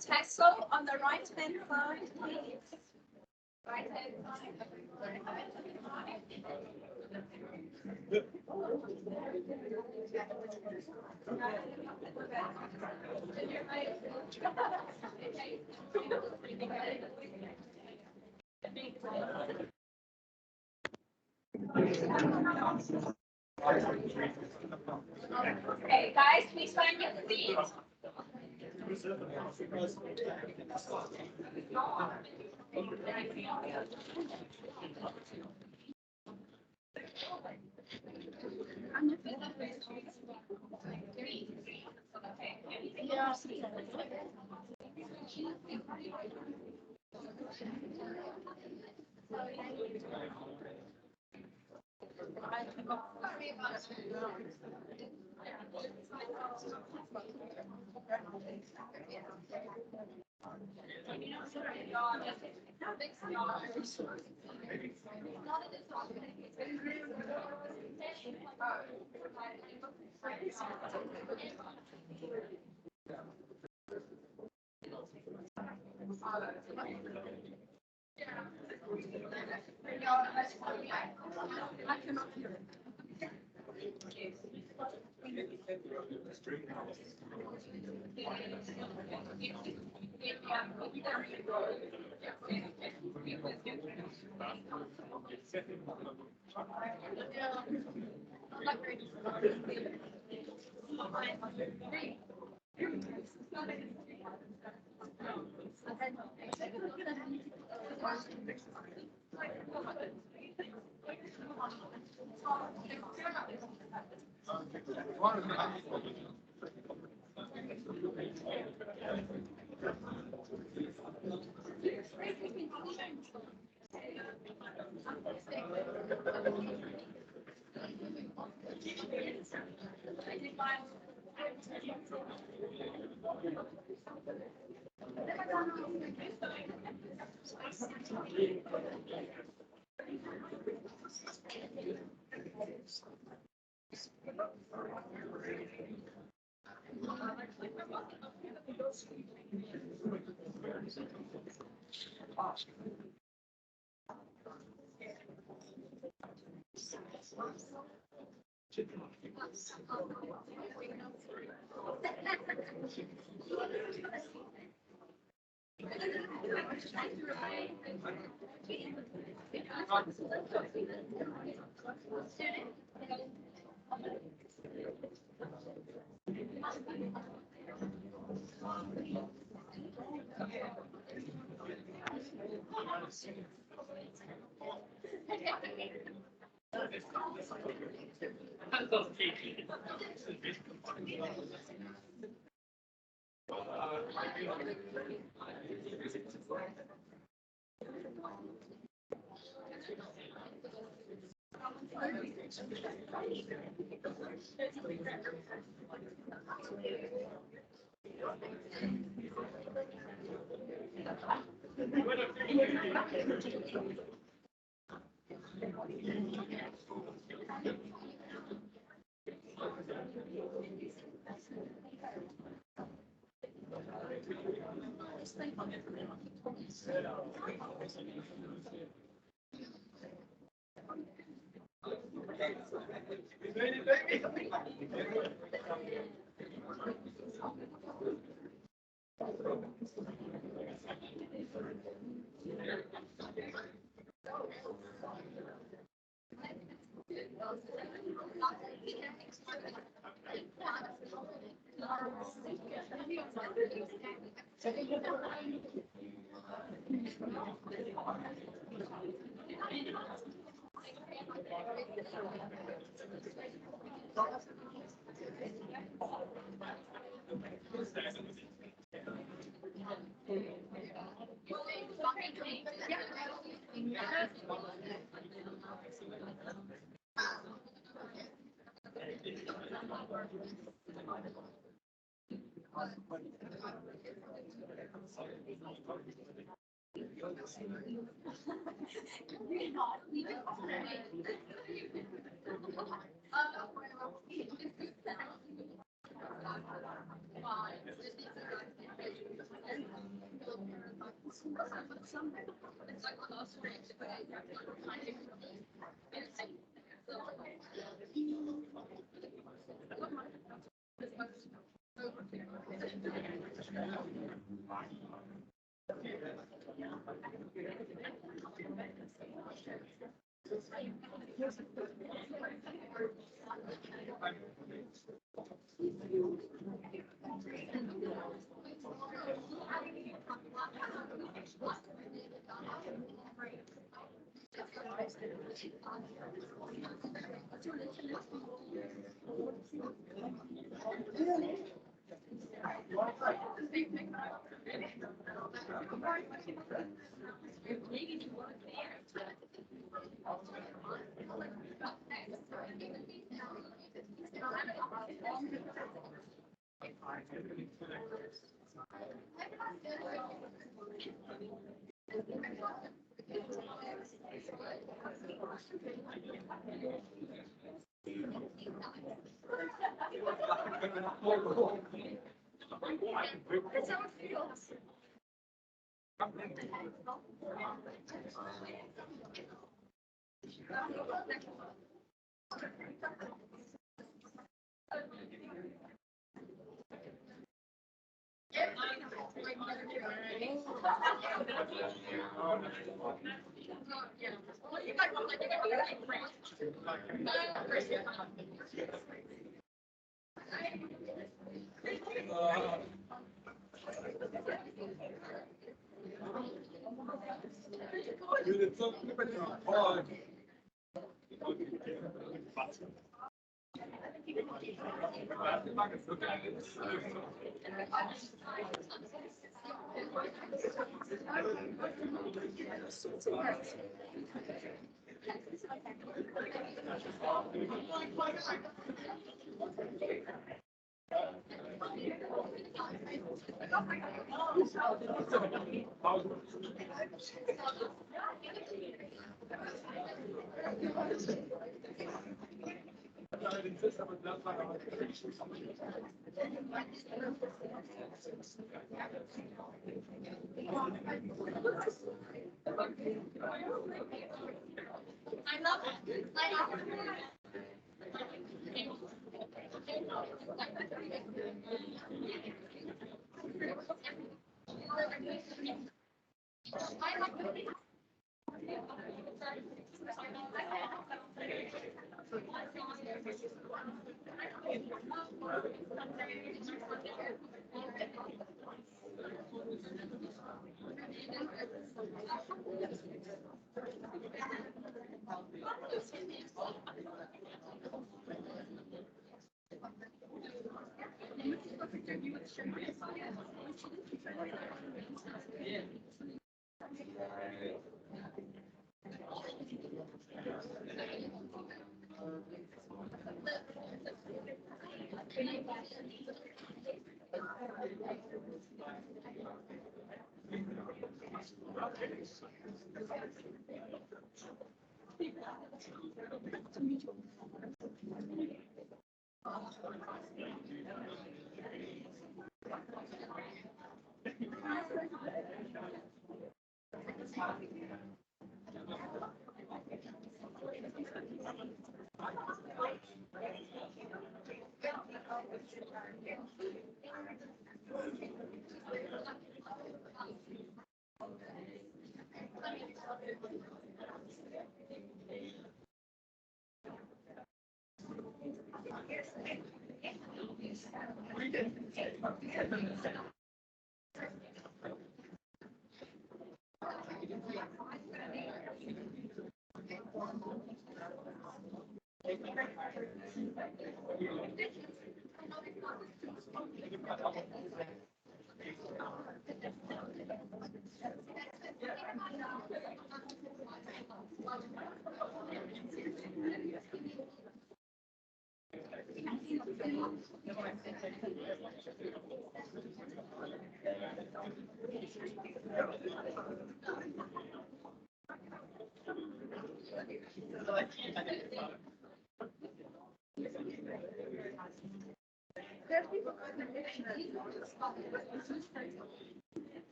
Tassel on the right hand side, please. Right hand side. Okay, guys, please find your seats.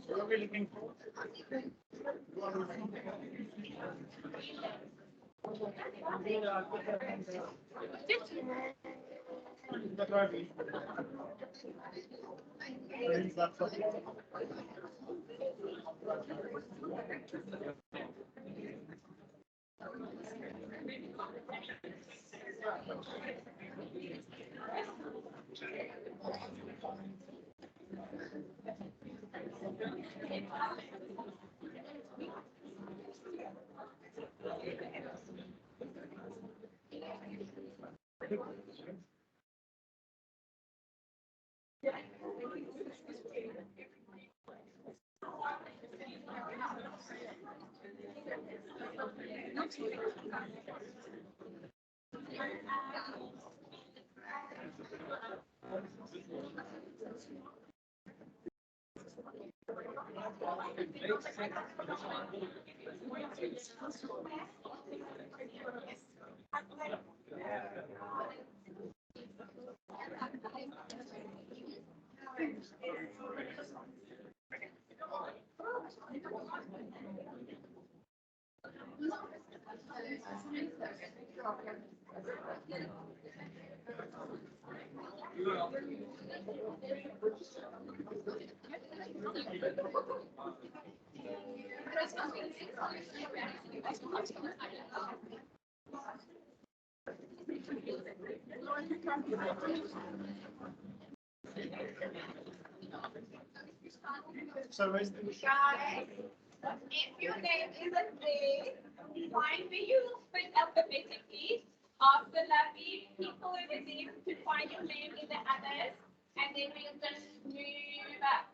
What are we looking for? So is the Guys, if your name isn't there, find where you fit alphabetically. After that, people will be able to find your name in the others, and then we'll just move up.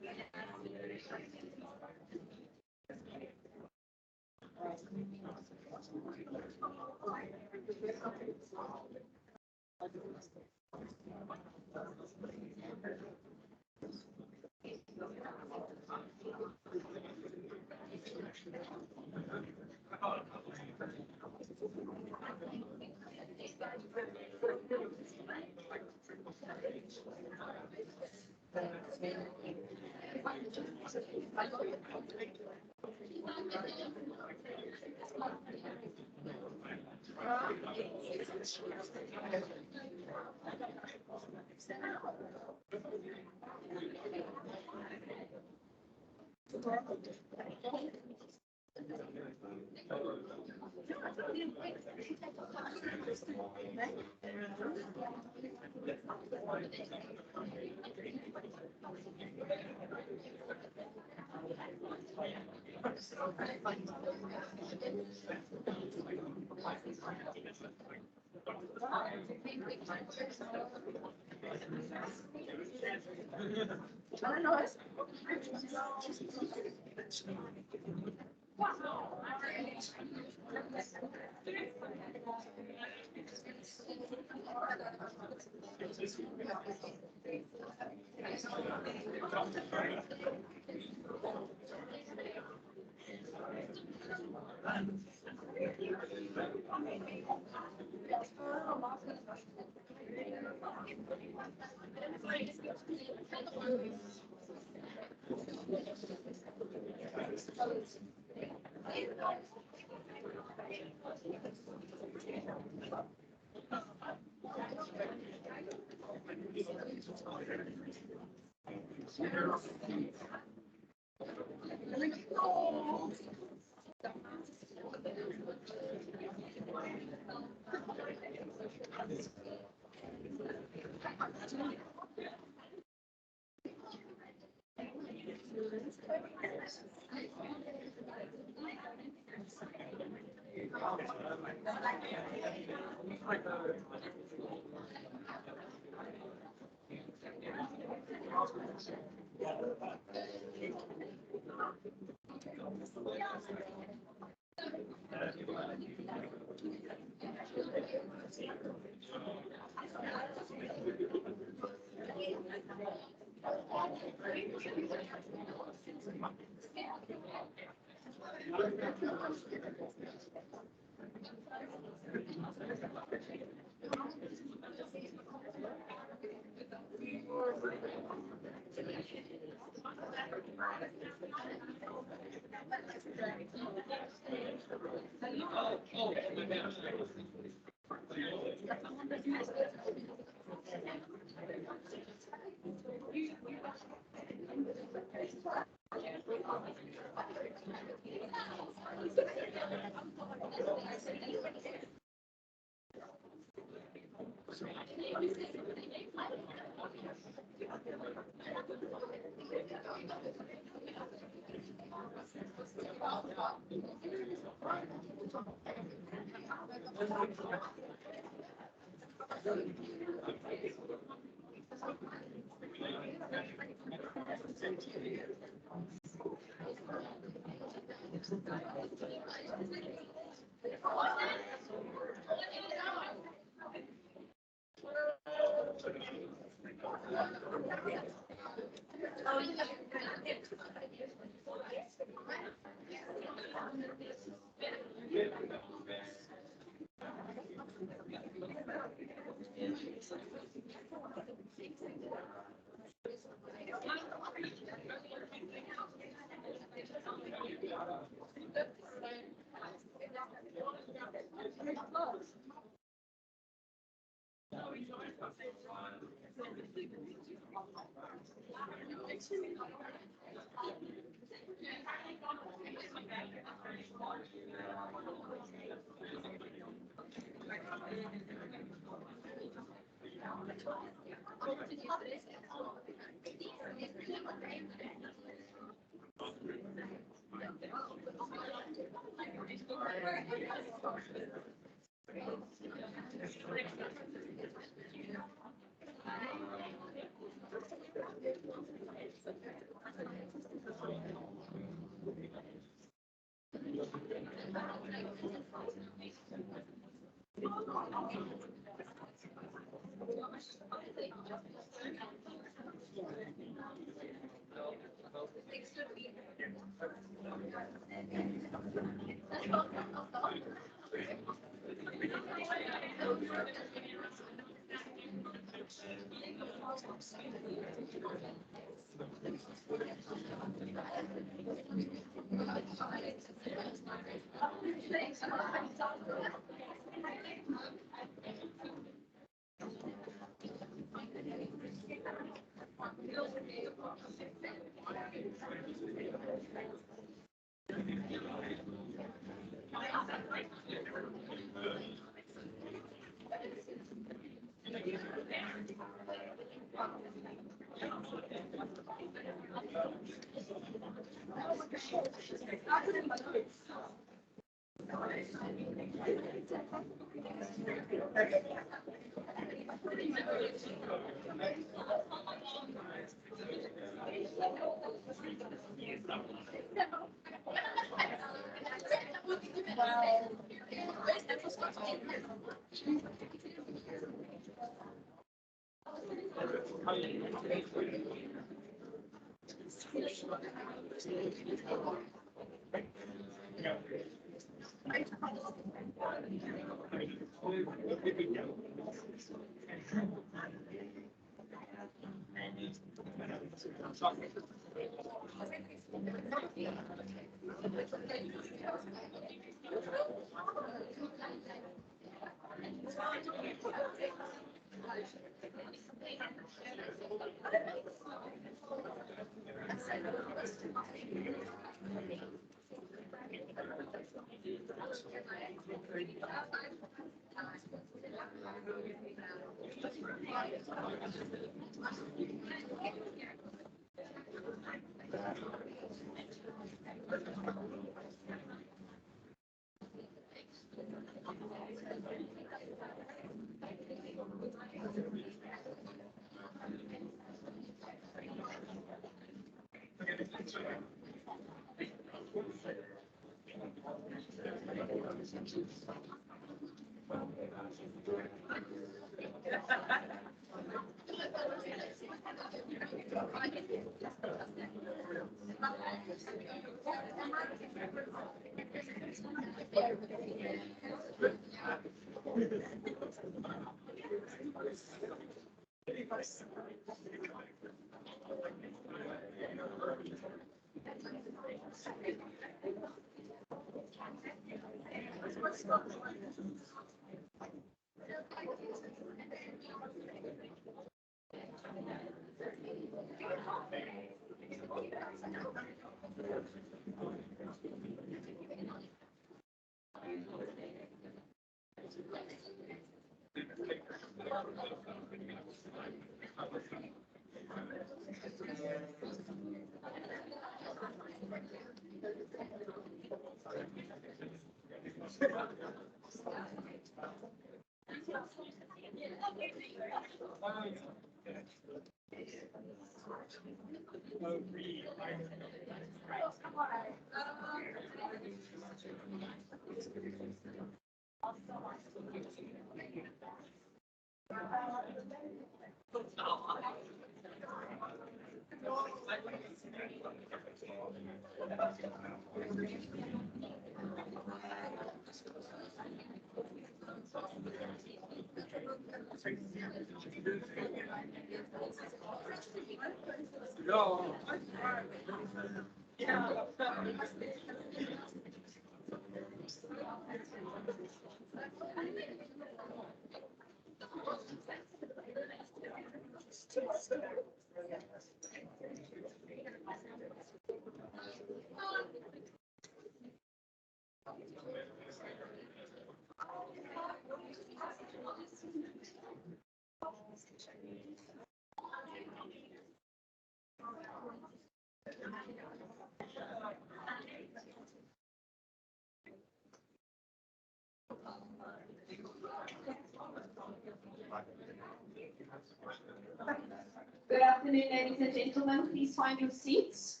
Good afternoon, ladies and gentlemen. Please find your seats.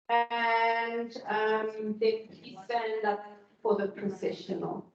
And then please stand up for the processional.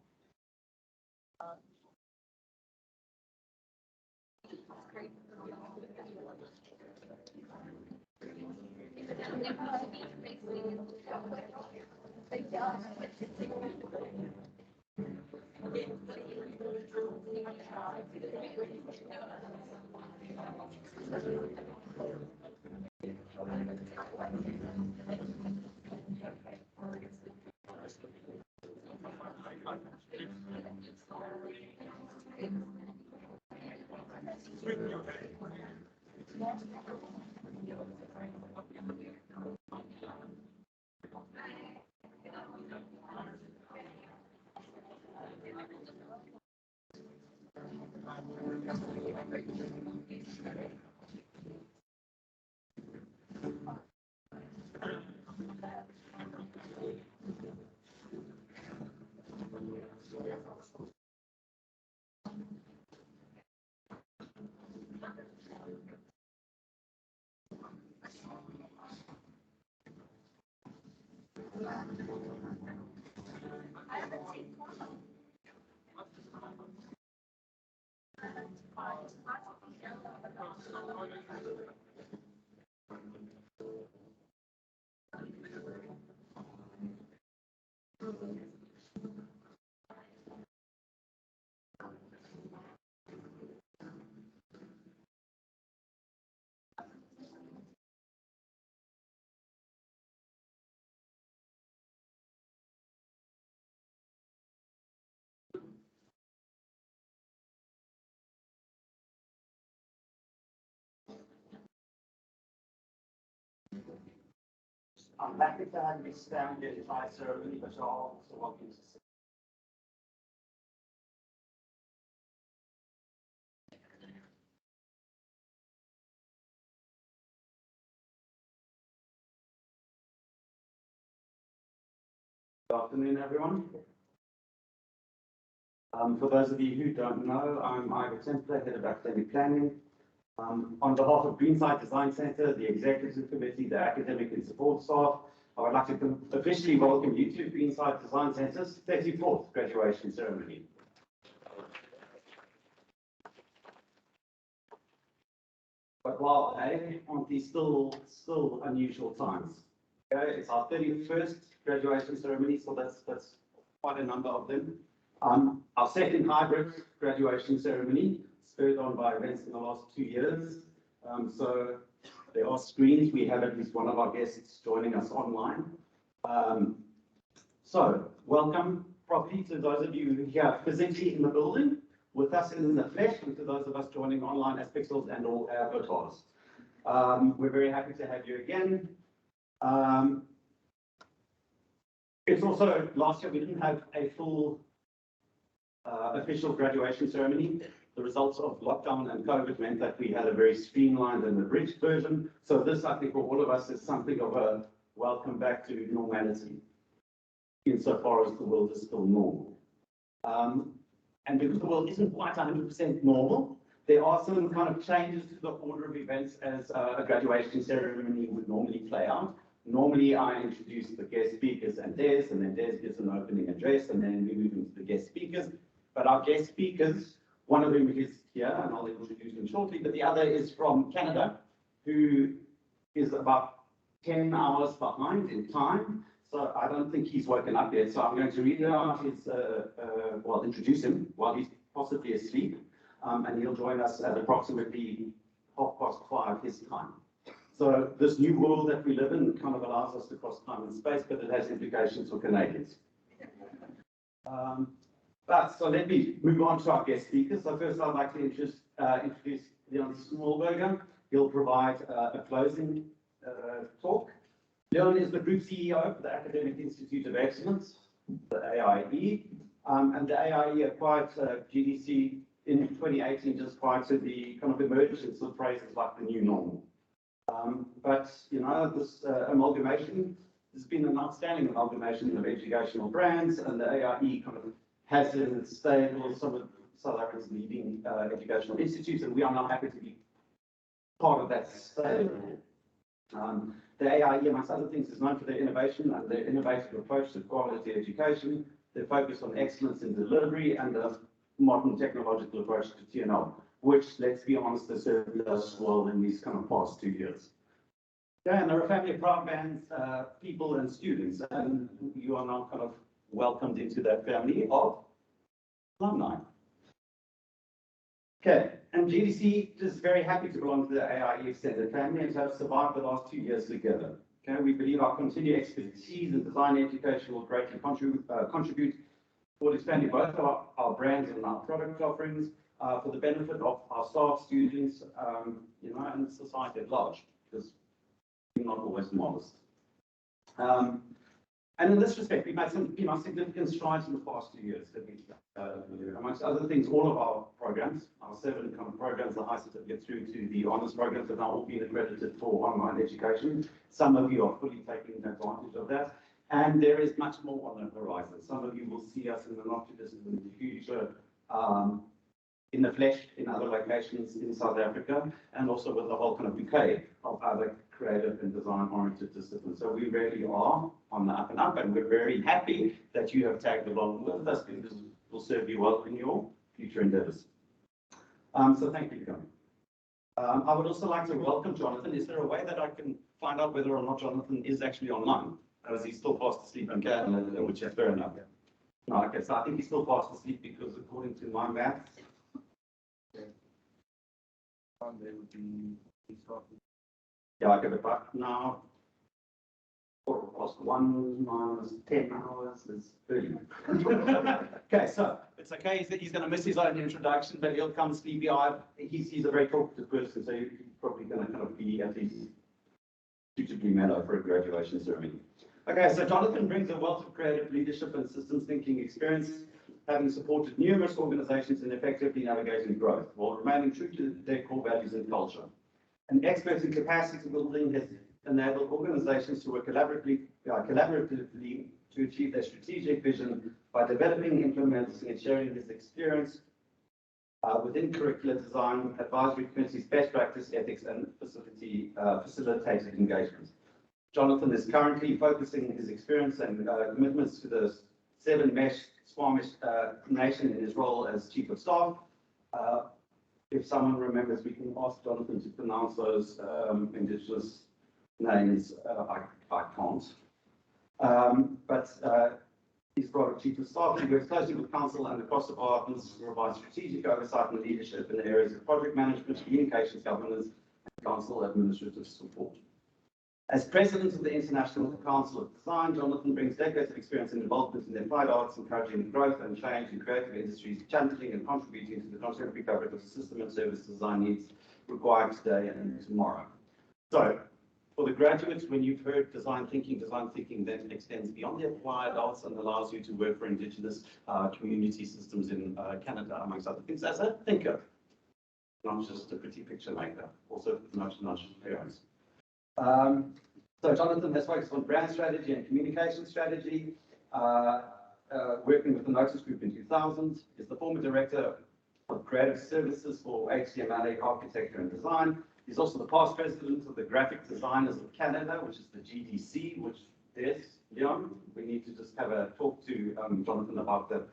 I'm happy to have you stand in my ceremony, but you're also welcome to sit. Good afternoon, everyone. For those of you who don't know, I'm Ivor Templer, Head of Academic Planning. On behalf of Greenside Design Center, the Executive Committee, the academic and support staff, I would like to officially welcome you to Greenside Design Center's 34th graduation ceremony. But while aren't these still unusual times? Okay, it's our 31st graduation ceremony, so that's quite a number of them. Our second hybrid graduation ceremony, spurred on by events in the last 2 years. So there are screens. We have at least one of our guests joining us online. So welcome properly to those of you here physically in the building, with us in the flesh, and to those of us joining online as pixels and all avatars. We're very happy to have you again. It's also, last year we didn't have a full official graduation ceremony. The results of lockdown and COVID meant that we had a very streamlined and abridged version. So this, I think, for all of us is something of a welcome back to normality, insofar as the world is still normal. And because the world isn't quite 100% normal, there are some kind of changes to the order of events as a graduation ceremony would normally play out. Normally, I introduce the guest speakers and Des gives an opening address, and then we move into the guest speakers. But our guest speakers, one of them is here, and I'll introduce him shortly, but the other is from Canada, who is about 10 hours behind in time. So I don't think he's woken up yet. So I'm going to read out his, introduce him while he's possibly asleep. And he'll join us at approximately 5:30 his time. So this new world that we live in kind of allows us to cross time and space, but it has implications for Canadians. So let me move on to our guest speakers. So first I'd like to introduce Leon Smallberger. He'll provide a closing talk. Leon is the Group CEO for the Academic Institute of Excellence, the AIE. And the AIE acquired GDC in 2018, just prior to the kind of emergence of phrases like the new normal. But, you know, this amalgamation has been an outstanding amalgamation of educational brands, and the AIE kind of has in its stable some of South Africa's leading educational institutes, and we are now happy to be part of that stable. The AIE, amongst other things, is known for their innovation and their innovative approach to quality education, their focus on excellence in delivery, and a modern technological approach to TNL, which, let's be honest, has served us well in these kind of past 2 years. Yeah, and they're a family of proud bands, people and students, and you are now kind of welcomed into that family of alumni. Okay, and GDC is very happy to belong to the AIE extended family and to have survived the last 2 years together. Okay, we believe our continued expertise in design education will greatly contribute toward expanding both our brands and our product offerings for the benefit of our staff, students, and society at large, because we're not always modest. And in this respect, we've made some significant strides in the past 2 years. Amongst other things, all of our programs, our 7 kind of programs, the high certificate through to the honours programs, have now all been accredited for online education. Some of you are fully taking advantage of that. And there is much more on the horizon. Some of you will see us in the not too distant future in the flesh in other locations in South Africa, and also with the whole kind of bouquet of other creative and design-oriented disciplines. So we really are on the up and up, and we're very happy that you have tagged along with us, because it will serve you well in your future endeavors. So thank you for coming. I would also like to welcome Jonathan. Is there a way that I can find out whether or not Jonathan is actually online? Or is he still fast asleep? Okay, which is fair enough. No, okay, so I think he's still fast asleep, because according to my maths, There would be. yeah, I get it back now. 1 minus 10 hours is 30. Okay, so it's okay. He's going to miss his own introduction, but he'll come sleepy-eyed. He's a very talkative person, so he's probably going to kind of be at least suitably mellow for a graduation ceremony. Okay, so Jonathan brings a wealth of creative leadership and systems thinking experience, having supported numerous organizations in effectively navigating growth while remaining true to their core values and culture. An expert in capacity building has enabled organizations to work collaboratively to achieve their strategic vision by developing, implementing, and sharing his experience within curricular design, advisory committees, best practice ethics, and facilitated engagement. Jonathan is currently focusing his experience and commitments to the 7 Squamish Nation in his role as Chief of Staff. If someone remembers, we can ask Jonathan to pronounce those indigenous names. I can't. But he's brought a Chief of Staff. He works closely with Council and across departments to provide strategic oversight and leadership in the areas of project management, communications, governance, and Council administrative support. As president of the International Council of Design, Jonathan brings decades of experience and involvement in the applied arts, encouraging growth and change in creative industries, championing and contributing to the contemporary fabric of system and service design needs required today and tomorrow. So, for the graduates, when you've heard design thinking then extends beyond the applied arts and allows you to work for Indigenous community systems in Canada, amongst other things, as a thinker, not just a pretty picture maker, also nudge parents. So Jonathan has focused on brand strategy and communication strategy, working with the Notice Group in 2000, is the former director of creative services for HTML architecture and design. He's also the past president of the Graphic Designers of Canada, which is the GDC, which is, Leon, we need to just have a talk to Jonathan about the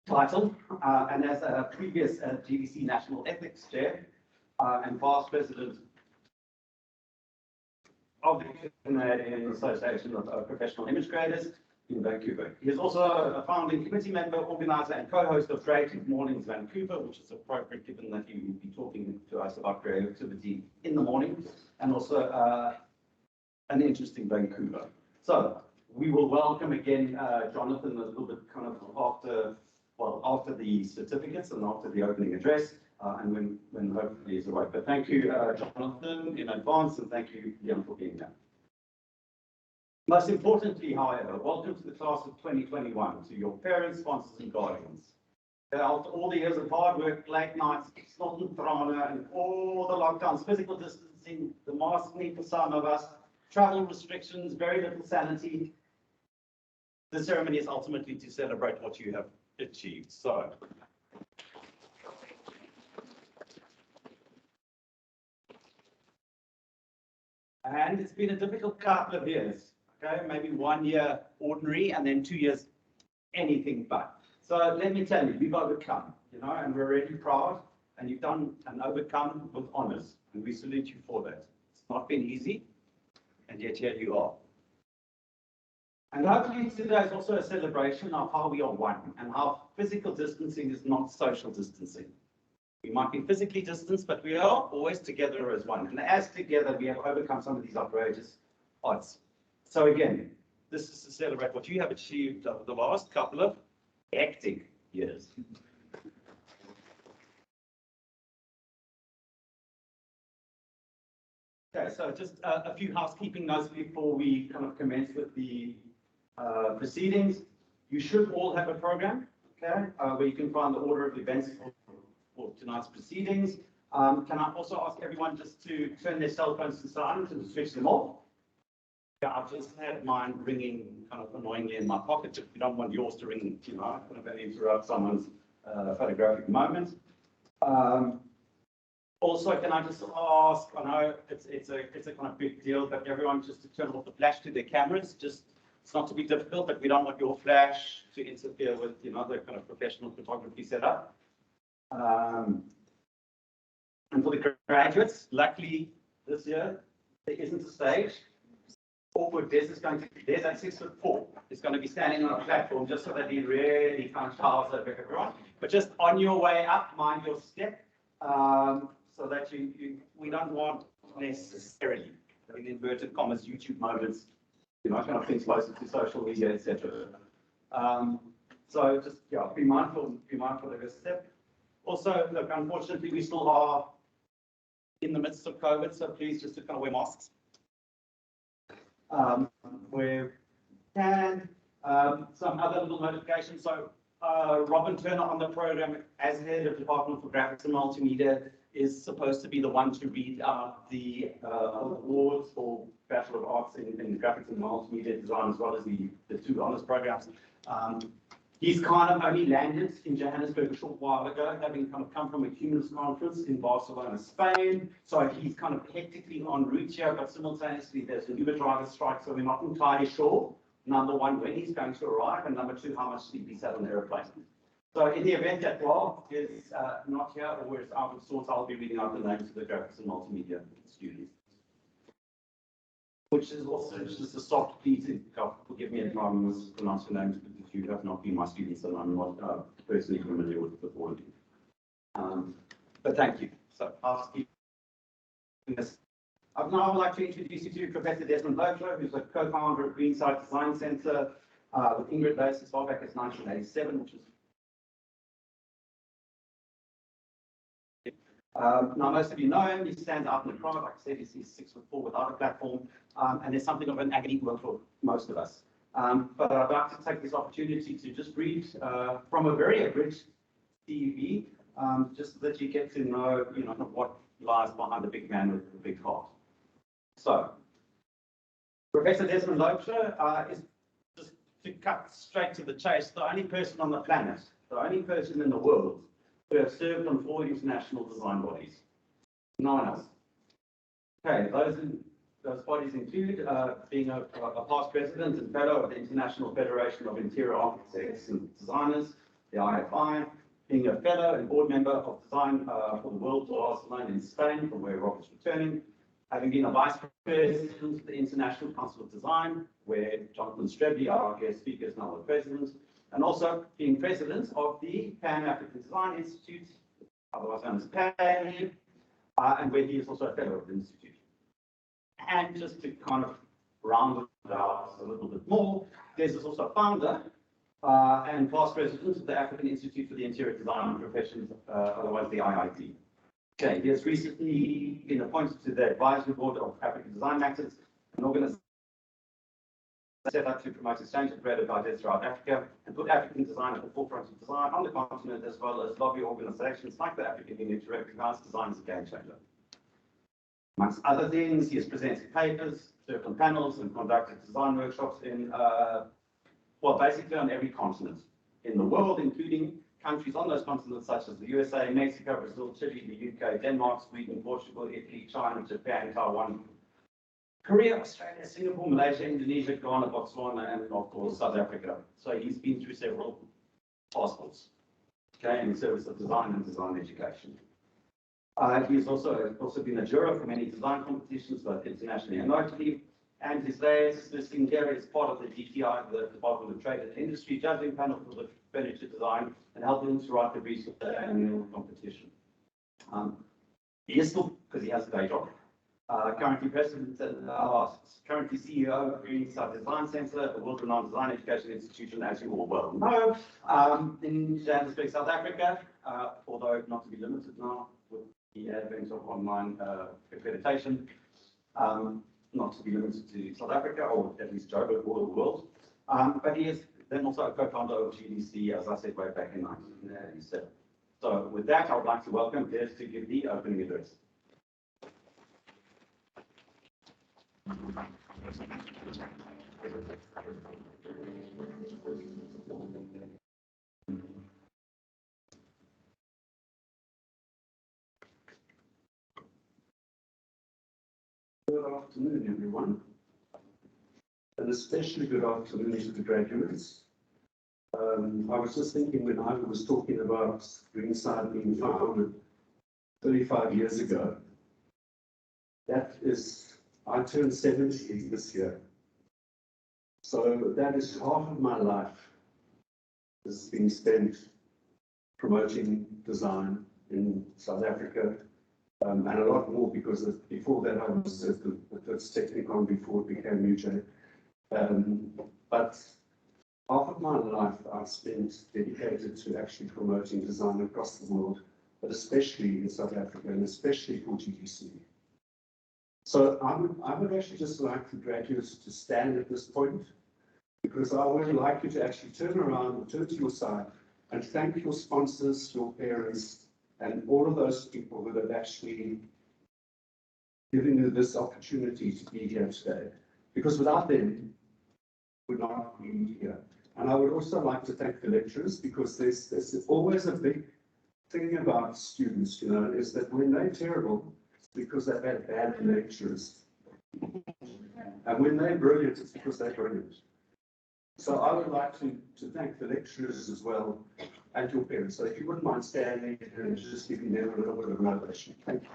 title. And as a previous GDC National Ethics Chair and past president of the Canadian Association of Professional Image Creators in Vancouver. He is also a founding committee member, organizer, and co-host of Creative Mornings Vancouver, which is appropriate given that he will be talking to us about creativity in the morning, and also an interest in Vancouver. So we will welcome again Jonathan a little bit kind of after the certificates and after the opening address. And when hopefully he's awake. But thank you, Jonathan, in advance, and thank you, Leon, for being here. Most importantly, however, welcome to the class of 2021, to your parents, sponsors, and guardians. After all the years of hard work, late nights, snorting drama, and all the lockdowns, physical distancing, the mask need for some of us, travel restrictions, very little sanity, the ceremony is ultimately to celebrate what you have achieved. So, and it's been a difficult couple of years, okay? Maybe 1 year ordinary and then 2 years anything but. So let me tell you, you've overcome, and we're really proud, and you've done and overcome with honors, and we salute you for that. It's not been easy, and yet here you are. And hopefully today is also a celebration of how we are one, and how physical distancing is not social distancing. We might be physically distanced, but we are always together as one. And as together, we have overcome some of these outrageous odds. So again, this is to celebrate what you have achieved over the last couple of hectic years. Okay, so just a few housekeeping notes before we kind of commence with the proceedings. You should all have a program, okay, where you can find the order of events for tonight's proceedings. Can I also ask everyone just to turn their cell phones to silent and switch them off? Yeah, I've just had mine ringing kind of annoyingly in my pocket. If you don't want yours to ring, kind of interrupt someone's photographic moment. Also, can I just ask, I know it's a kind of big deal, but everyone just to turn off the flash to their cameras, just, it's not to be difficult, but we don't want your flash to interfere with, you know, the kind of professional photography setup. And for the graduates, luckily this year, there isn't a stage. Awkward, Des is going to be, Des at 6'4", is going to be standing on a platform just so that he really kind of towers over everyone. But just on your way up, mind your step, so that we don't want necessarily, in inverted commas, YouTube moments, you know, kind of things closer to social media, etc. So just, yeah, be mindful of your step. Also, look, unfortunately, we still are in the midst of COVID, so please just to kind of wear masks. Where can, some other little notifications. So Robin Turner on the program as head of Department for Graphics and Multimedia is supposed to be the one to read out the awards for Bachelor of Arts in Graphics and Multimedia Design, as well as the two honors programs. He's kind of only landed in Johannesburg a short while ago, having kind of come from a Humanist conference in Barcelona, Spain. So he's kind of hectically en route here, but simultaneously there's an Uber driver strike, so we're not entirely sure, number one, when he's going to arrive, and number two, how much sleep he's had on the airplane. So in the event that Rob is not here or is out of sorts, I'll be reading out the names of the graphics and multimedia students. Which is also just a soft plea to, forgive me if I mispronounce your names, because you have not been my students and I'm not personally familiar with all of you. But thank you. So now I would like to introduce you to Professor Desmond Loeffler, who's a co-founder of Greenside Design Center with Ingrid Bass as far back as 1987, which is now, most of you know him. He stands out in the crowd. Like I said, he's 6'4" without a platform, and there's something of an agony work for most of us. But I'd like to take this opportunity to just read from a very abridged CV, just so that you get to know, you know, what lies behind the big man with the big heart. So, Professor Desmond Loeffler is, just to cut straight to the chase, the only person on the planet, the only person in the world who have served on 4 international design bodies. No one else. Okay, those bodies include being a past president and fellow of the International Federation of Interior Architects and Designers, the IFI, being a fellow and board member of design for the World Tour Barcelona in Spain, from where Rob is returning, having been a vice president of the International Council of Design, where Jonathan Strebly, our guest speaker, is now the president, and also being president of the Pan-African Design Institute, otherwise known as PAN, and where he is also a fellow of the institute. And just to kind of round it out a little bit more, Des is also a founder and past president of the African Institute for the Interior Design Professions, otherwise the IID. Okay, he has recently been appointed to the advisory board of African Design Matters, an organization set up to promote exchange of creative ideas throughout Africa and put African design at the forefront of design on the continent, as well as lobby organizations like the African Union to recognize design as a game changer. Amongst other things, he has presented papers, served on panels, and conducted design workshops in, well, basically on every continent in the world, including countries on those continents such as the USA, Mexico, Brazil, Chile, the UK, Denmark, Sweden, Portugal, Italy, China, Japan, Taiwan, Korea, Australia, Singapore, Malaysia, Indonesia, Ghana, Botswana, and of course South Africa. So he's been through several passports, okay, in service of design and design education. He's also been a juror for many design competitions, both internationally and locally. And his latest listing here is part of the DTI, the Department of Trade and Industry judging panel for the furniture design, and helping him to write the briefs of the annual competition. He is still, because he has a day job, currently president and currently CEO of Greenside Design Center, a world-renowned design education institution, as you all well know, in Johannesburg, South Africa, although not to be limited now with the advent of online accreditation, not to be limited to South Africa, or at least Joburg, all over the world. But he is then also a co-founder of GDC, as I said, way back in 1987. So with that, I would like to welcome Des to give the opening address. afternoon, everyone. And especially good afternoon to the graduates. I was just thinking when I was talking about Greenside being founded 35 years ago, I turned 70 this year. So that is half of my life has been spent promoting design in South Africa, and a lot more because before that I was at the Technicon before it became UJ. But half of my life I've spent dedicated to actually promoting design across the world, but especially in South Africa and especially for GDC. So I would actually just like the graduates to stand at this point, because I would like you to actually turn around and turn to your side and thank your sponsors, your parents, and all of those people that have actually given you this opportunity to be here today. Because without them, we would not be here. And I would also like to thank the lecturers, because there's always a big thing about students, you know, is that when they're terrible, it's because they've had bad lecturers. And when they're brilliant, it's because they're brilliant. So I would like to thank the lecturers as well, and your parents. So if you wouldn't mind standing and just giving them a little bit of an ovation. Thank you.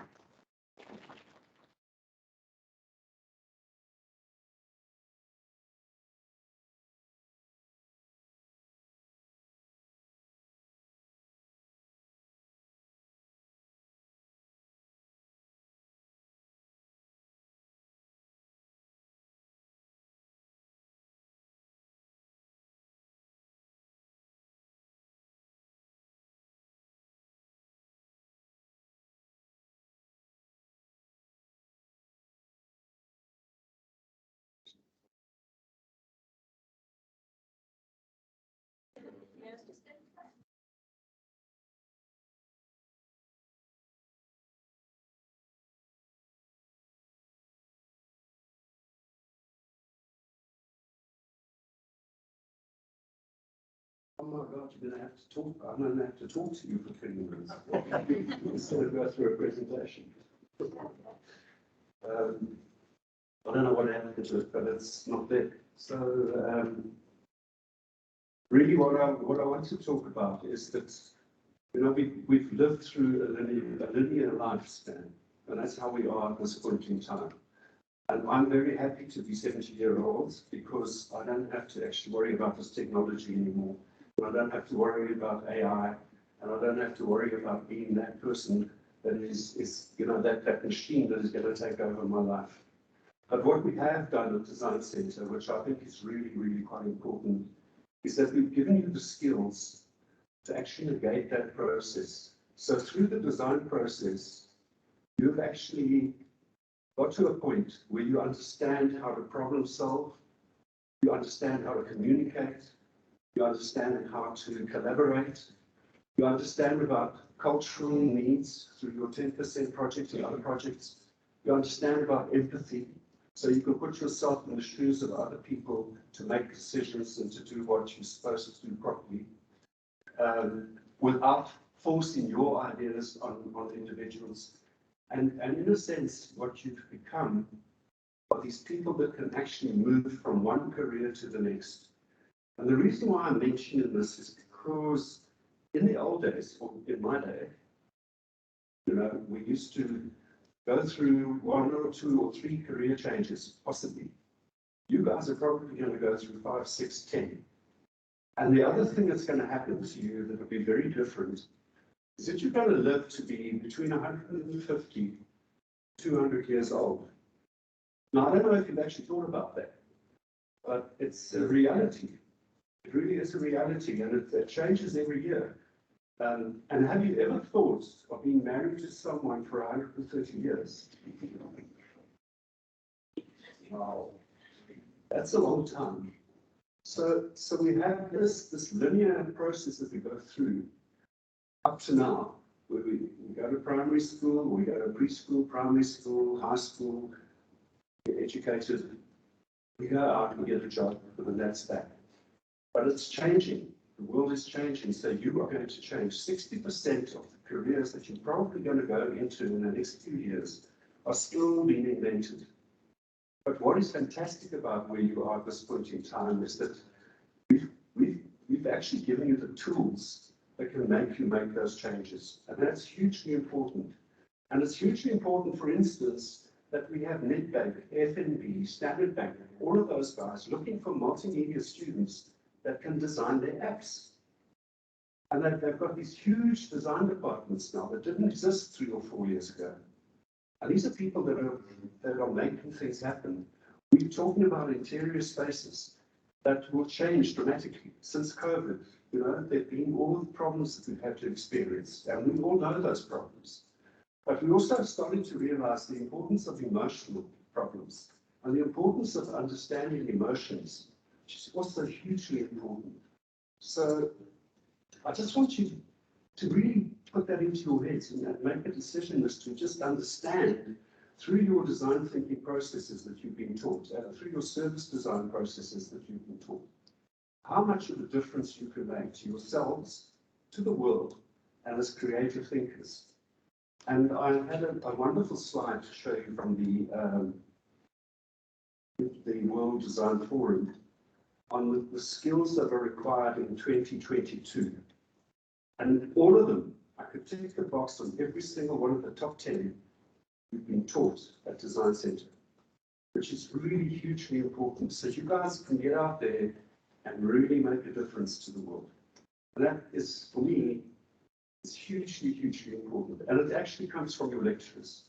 Oh my God, you're going to have to talk. I'm going to have to talk to you for 20 minutes instead of go through a presentation. I don't know what happened to it, but it's not there. So really what I want to talk about is that, you know, we've lived through a linear lifespan, and that's how we are at this point in time. And I'm very happy to be 70-year-old because I don't have to actually worry about this technology anymore. I don't have to worry about AI, and I don't have to worry about being that person that is you know, that machine that is going to take over my life. But what we have done at Design Center, which I think is really, really quite important, is that we've given you the skills to actually negate that process. So through the design process, you've actually got to a point where you understand how to problem solve, you understand how to communicate, you understand how to collaborate, you understand about cultural needs through your 10% project and other projects, you understand about empathy, so you can put yourself in the shoes of other people to make decisions and to do what you're supposed to do properly, without forcing your ideas on individuals. And in a sense, what you've become are these people that can actually move from one career to the next. And the reason why I'm mentioning this is because in the old days, or in my day, you know, we used to go through 1 or 2 or 3 career changes, possibly. You guys are probably going to go through 5, 6, 10. And the other thing that's going to happen to you that will be very different is that you're going to live to be between 150 200 years old. Now, I don't know if you've actually thought about that, but it's a reality. It really is a reality, and it changes every year. And have you ever thought of being married to someone for 130 years? Wow, that's a long time. So we have this linear process that we go through up to now, where we go to primary school, we go to preschool, primary school, high school, get educated, we go out and get a job, and that's that. But it's changing. The world is changing, so you are going to change. 60% of the careers that you're probably going to go into in the next few years are still being invented. But what is fantastic about where you are at this point in time is that we've actually given you the tools that can make you make those changes. And that's hugely important. And it's hugely important, for instance, that we have Nedbank, FNB, Standard Bank, all of those guys looking for multimedia students that can design their apps. And they've got these huge design departments now that didn't exist 3 or 4 years ago. And these are people that are making things happen. We're talking about interior spaces that will change dramatically since COVID. You know, there've been all the problems that we've had to experience, and we all know those problems. But we also started to realize the importance of emotional problems and the importance of understanding emotions, which is also hugely important. So I just want you to really put that into your heads and make a decision as to just understand through your design thinking processes that you've been taught, through your service design processes that you've been taught, how much of a difference you can make to yourselves, to the world, and as creative thinkers. And I had a wonderful slide to show you from the World Design Forum on the skills that are required in 2022. And all of them, I could tick the box on every single one of the top 10 we've been taught at Design Center, which is really hugely important. So you guys can get out there and really make a difference to the world. And that is, for me, is hugely, hugely important. And it actually comes from your lecturers.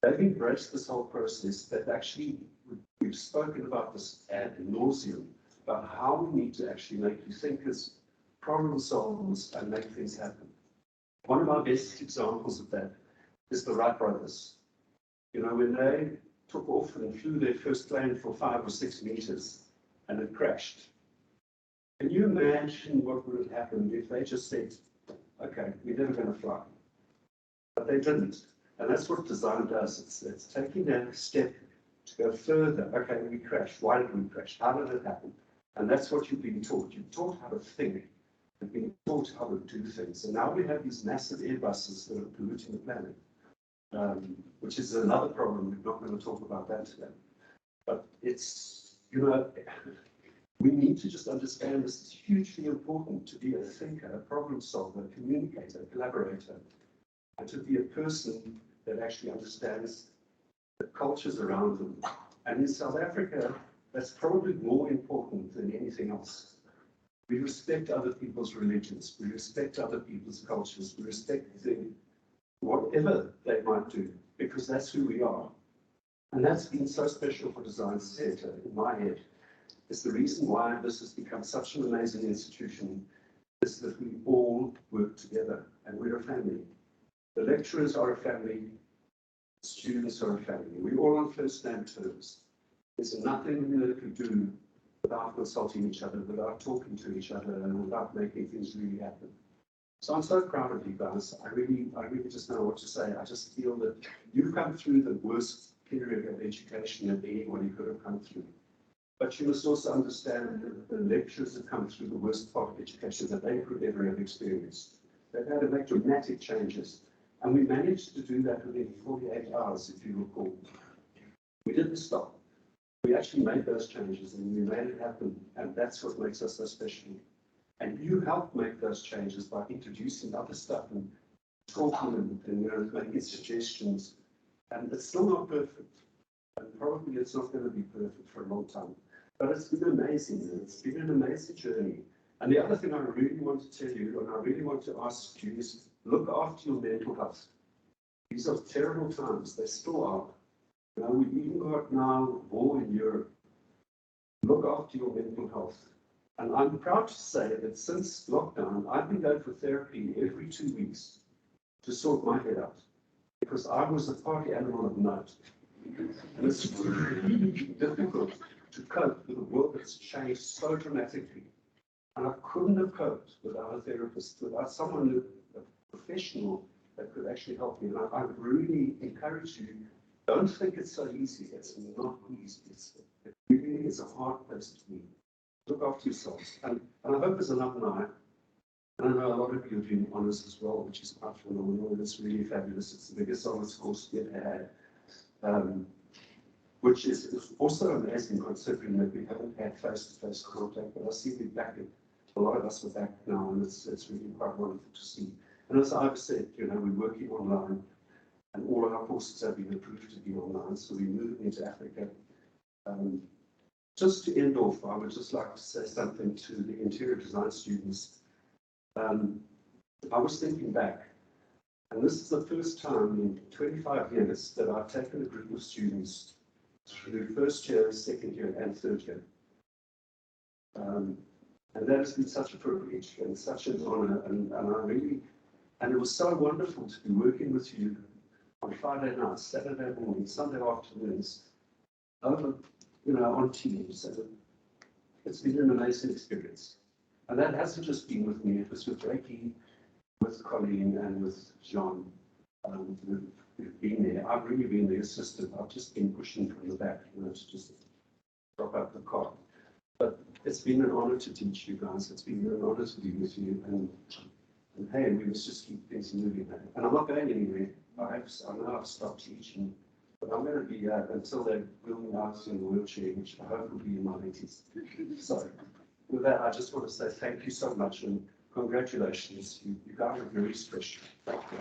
They've embraced this whole process. They've actually, we've spoken about this ad nauseum, about how we need to actually make you thinkers, problem solvers, and make things happen. One of our best examples of that is the Wright brothers. You know, when they took off and flew their first plane for 5 or 6 meters and it crashed. Can you imagine what would have happened if they just said, okay, we're never going to fly? But they didn't. And that's what design does. It's taking that step to go further. Okay, we crashed. Why did we crash? How did it happen? And that's what you've been taught. You've taught how to think. You've been taught how to do things. And now we have these massive Airbuses that are polluting the planet, which is another problem. We're not going to talk about that today. But it's, you know, we need to just understand this is hugely important to be a thinker, a problem solver, a communicator, a collaborator, and to be a person that actually understands the cultures around them. And in South Africa, that's probably more important than anything else. We respect other people's religions, we respect other people's cultures, we respect them, whatever they might do, because that's who we are. And that's been so special for Design Center in my head. It's the reason why this has become such an amazing institution, is that we all work together and we're a family. The lecturers are a family, the students are a family. We're all on first name terms. There's nothing that we could do without consulting each other, without talking to each other, and without making things really happen. So I'm so proud of you guys. I really just don't know what to say. I just feel that you've come through the worst period of education that anybody could have come through. But you must also understand that the lecturers have come through the worst part of education that they could ever have experienced. They've had to make dramatic changes. And we managed to do that within 48 hours, if you recall. We didn't stop. We actually made those changes and we made it happen. And that's what makes us so special. And you helped make those changes by introducing other stuff and talking and you know, making suggestions. And it's still not perfect. And probably it's not going to be perfect for a long time. But it's been amazing. It's been an amazing journey. And the other thing I really want to tell you, and I really want to ask you, is look after your mental health. These are terrible times. They still are. You know, we've even got now war in Europe. Look after your mental health. And I'm proud to say that since lockdown, I've been going for therapy every 2 weeks to sort my head out. Because I was a party animal of note. And it's really difficult to cope with a world that's changed so dramatically. And I couldn't have coped without a therapist, without someone, a professional that could actually help me. And I really encourage you, don't think it's so easy. It's not easy. It really is a hard place to be. Look after yourselves. And I hope as an alumni, and I know a lot of you are doing honours as well, which is quite phenomenal. It's really fabulous. It's the biggest honours course we ever had. which is also amazing considering that we haven't had face-to-face contact, but I see we're back, a lot of us are back now, and it's really quite wonderful to see. And as I've said, you know, we're working online, and all of our courses have been approved to be online, so we're moving into Africa. Just to end off, I would just like to say something to the interior design students. I was thinking back, and this is the first time in 25 years that I've taken a group of students through first year, second year, and third year. And that has been such a privilege and such an honor, and it was so wonderful to be working with you on Friday nights, Saturday mornings, Sunday afternoons, over, you know, on Teams. And it's been an amazing experience. And that hasn't just been with me, it was with Reiki, with Colleen, and with Jean, who've been there. I've really been the assistant. I've just been pushing from the back, you know, to just drop out the car. But it's been an honor to teach you guys. It's been an honor to be with you. And hey, we must just keep things moving. And I'm not going anywhere. I know I've stopped teaching, but I'm going to be until they wheel me out in the wheelchair, which I hope will be in my 80s. So with that, I just want to say thank you so much and congratulations. You guys are very special. Thank you.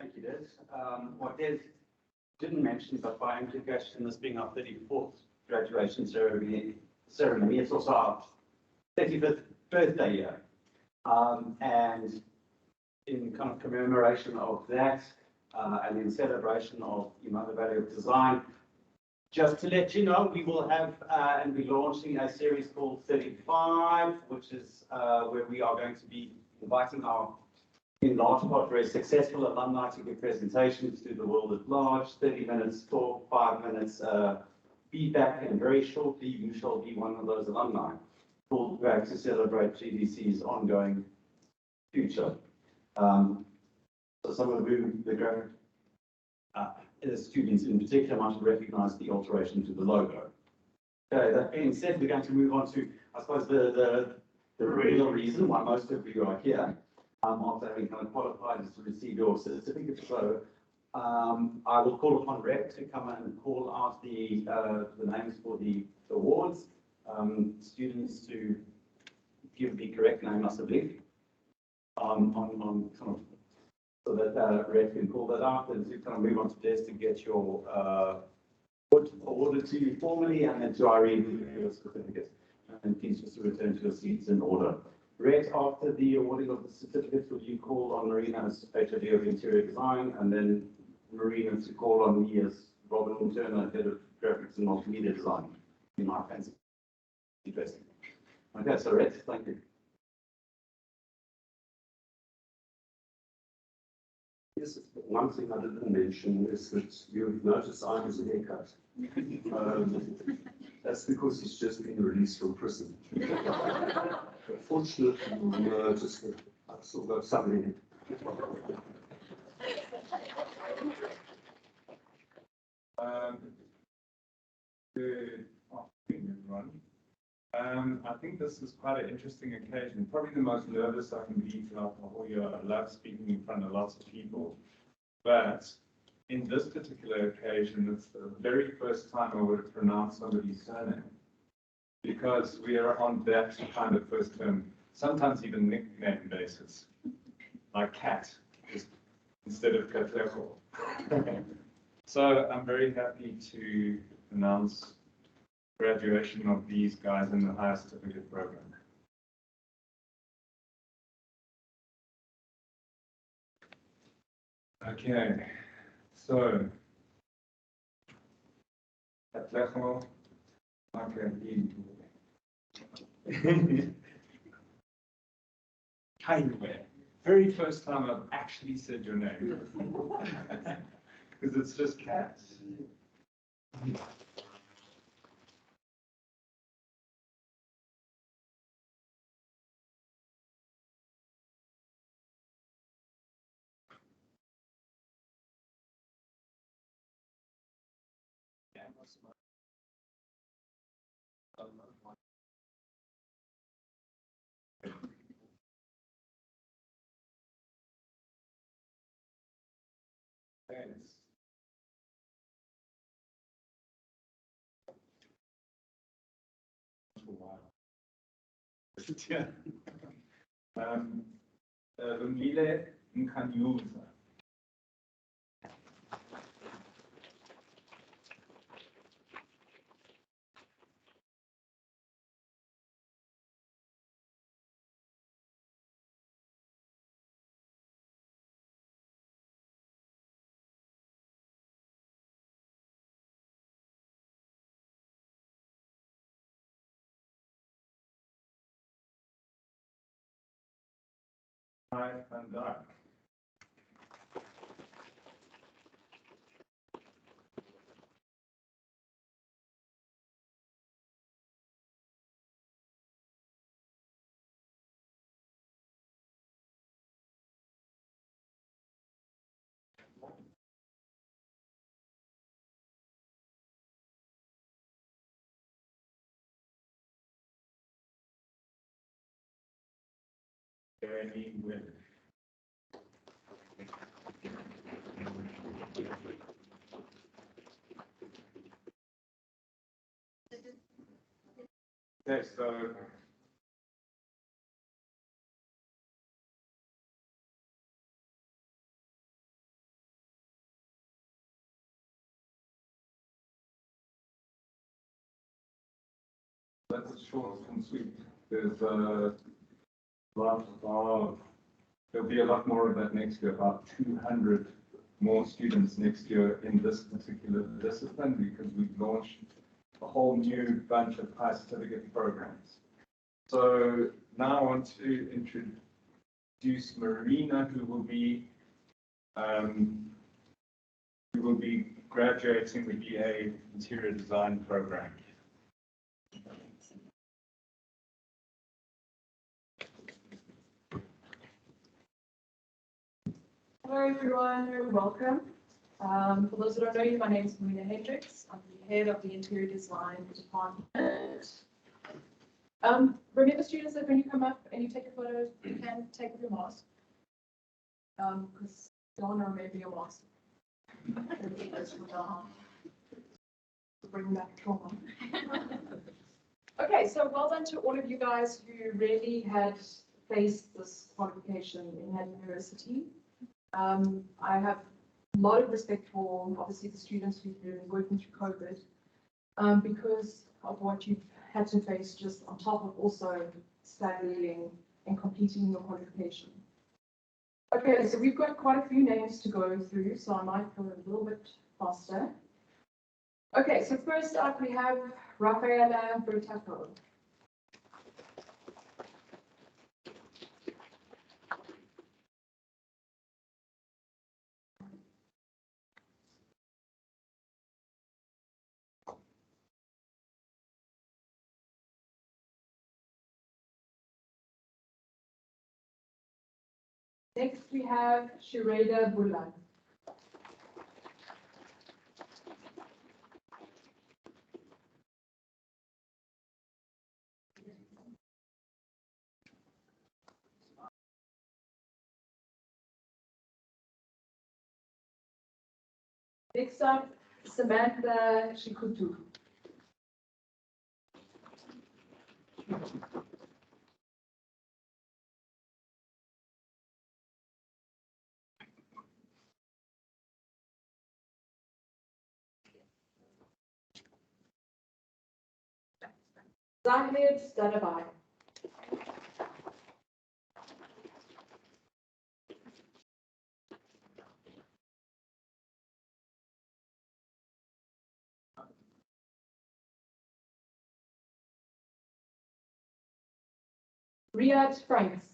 Thank you, Des. What Des didn't mention, but by implication, this being our 34th graduation ceremony, it's also our 35th birthday year. And in kind of commemoration of that, and in celebration of, you know, the value of design, just to let you know, we will have and be launching a series called 35, which is where we are going to be inviting our, in large part, very successful alumni to give presentations to the world at large, 30 minutes talk, 5 minutes feedback, and very shortly you shall be one of those alumni called back to celebrate GDC's ongoing future. So some of the students in particular might recognize the alteration to the logo. Okay, that being said, we're going to move on to, I suppose, the real reason why most of you are here. After having kind of qualified to receive your certificate. So I will call upon Rep to come and call out the names for the awards. Students to give the correct name, I believe, on kind of, so that Rep can call that out, and to kind of move on to Des to get your awarded to you formally, and then to Irene who will give your certificate. And please just return to your seats in order. Rhett, after the awarding of the certificates, would you call on Marina as HOD of Interior Design, and then Marina to call on me as Robin Turner, Head of Graphics and Multimedia Design, in my fancy dressing. Okay, so Rhett, thank you. Yes, one thing I didn't mention is that you've noticed I have a haircut. That's because he's just been released from prison. Fortunately, I've still got some in it. Good afternoon, everyone. I think this is quite an interesting occasion. Probably the most nervous I can be throughout the whole year. I love speaking in front of lots of people. But in this particular occasion, it's the very first time I would have pronounced somebody's surname. Because we are on that kind of first term, sometimes even nickname basis, like Cat instead of Katlego. So I'm very happy to announce graduation of these guys in the higher certificate program. Okay, so Katlego. Okay. Anyway, very first time I've actually said your name. Because it's just Cat. Thanks. Ja. Lumile Nkanyuza. Hi, and dark. Any with. Okay, so that's short and sweet. There's a lot of, there'll be a lot more of that next year, about 200 more students next year in this particular discipline because we've launched a whole new bunch of high certificate programs. So now I want to introduce Marina, who will be graduating the BA Interior Design program. Hello everyone, you're welcome. For those who don't know you, my name is Marina Hendricks. I'm the head of the Interior Design Department. Remember students that when you come up and you take a photo, you can take off your mask. Because you don't want to remember your mask. Bring back trauma. Okay, so well done to all of you guys who really had faced this qualification in that university. I have a lot of respect for obviously the students who've been working through COVID because of what you've had to face just on top of also studying and completing your qualification. Okay, so we've got quite a few names to go through, so I might go a little bit faster. Okay, so first up we have Rafaela Bertaco. Next, we have Shireda Bulan. Next up, Samantha Shikutu. Zahid Dadabai. Riyad Franks.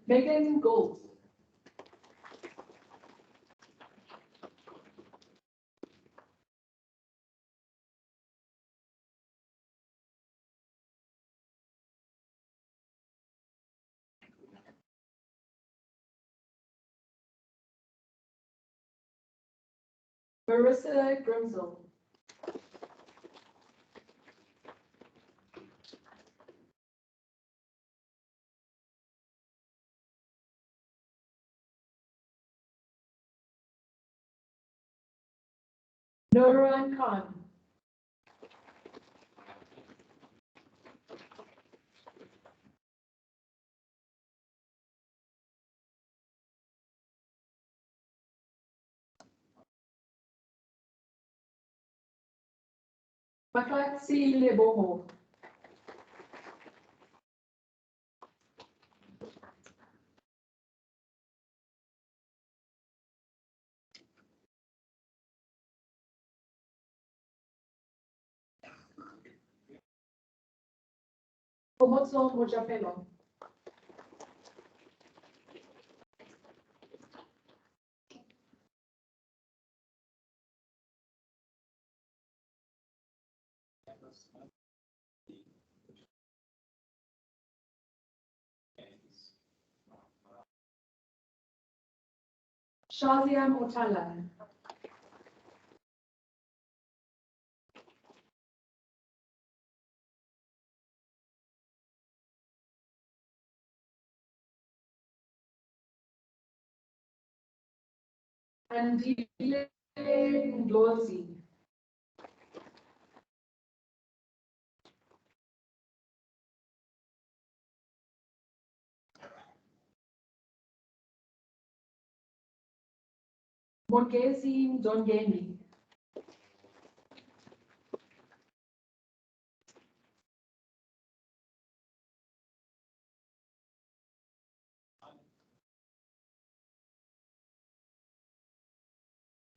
Megan Gold. Marissa Grimsel. Noran Khan. Makatsi Leboho. Pomotso Mojapelo. Shazia Motala. Andile Ndlozi. Mongezi Ndongeni.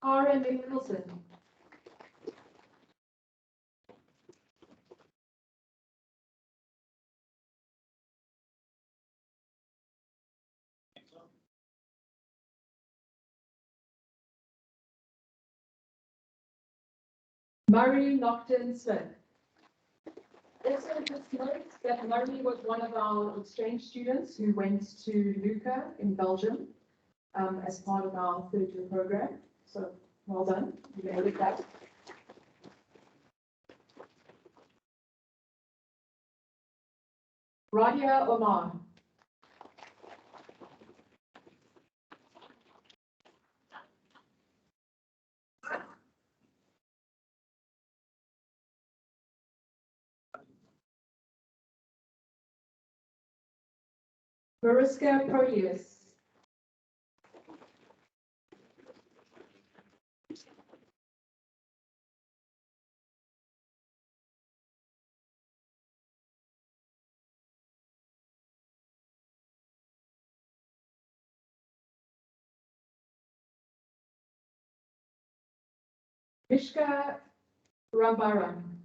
Karen Nicholson. Murray Nocton Smith. Also, just note that Murray was one of our exchange students who went to Lucca in Belgium as part of our third year program. So well done, you made it back. Radia Omar. Mariska Proteus. Mishka Rambaran.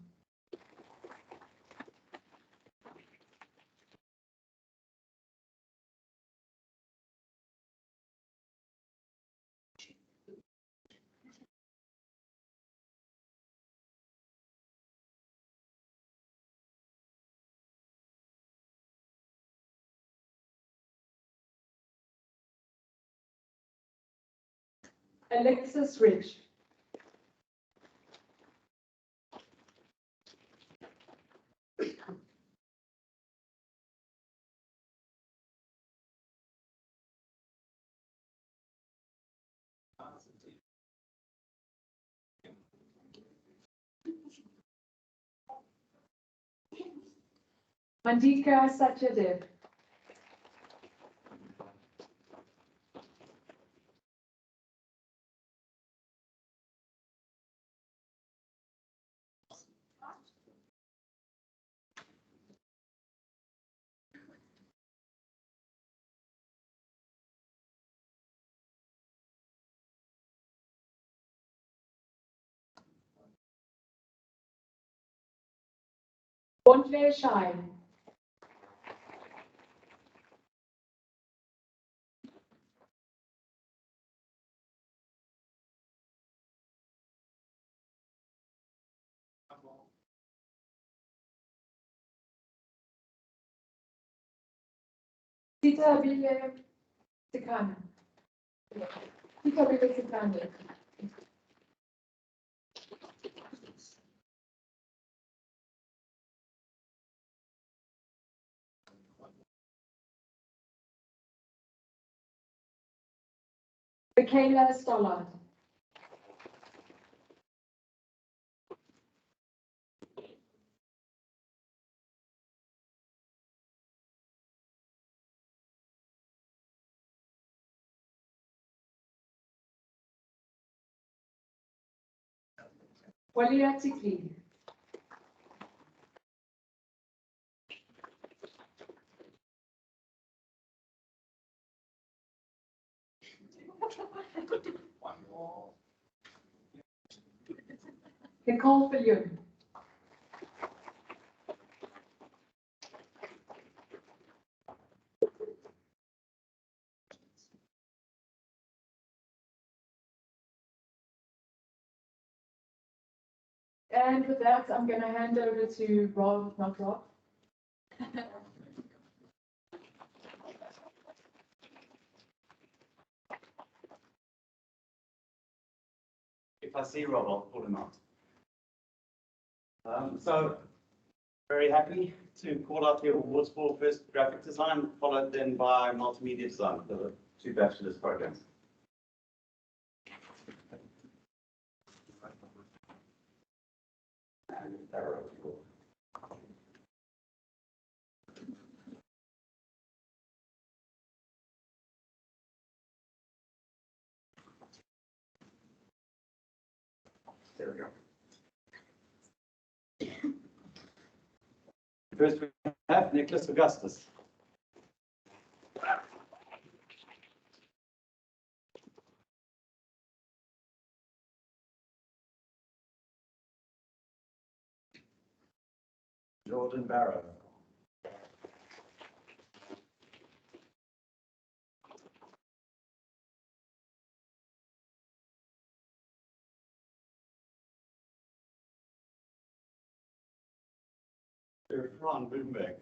Alexis Rich. Mandika Satyadev. Bontle Shine. Tita Vile Tikana. Tita Vile Tikana. Michaela Stollard. Walia Tikli. Nicole Fillion. And with that, I'm going to hand over to Rob, not Rob. If I see Rob, I'll pull him out. So, very happy to call out the awards for first graphic design, followed then by multimedia design for the 2 bachelor's programs. And Barrow. There we go. First we have Nicholas Augustus. Jordan Barrow. Ron Bloomberg.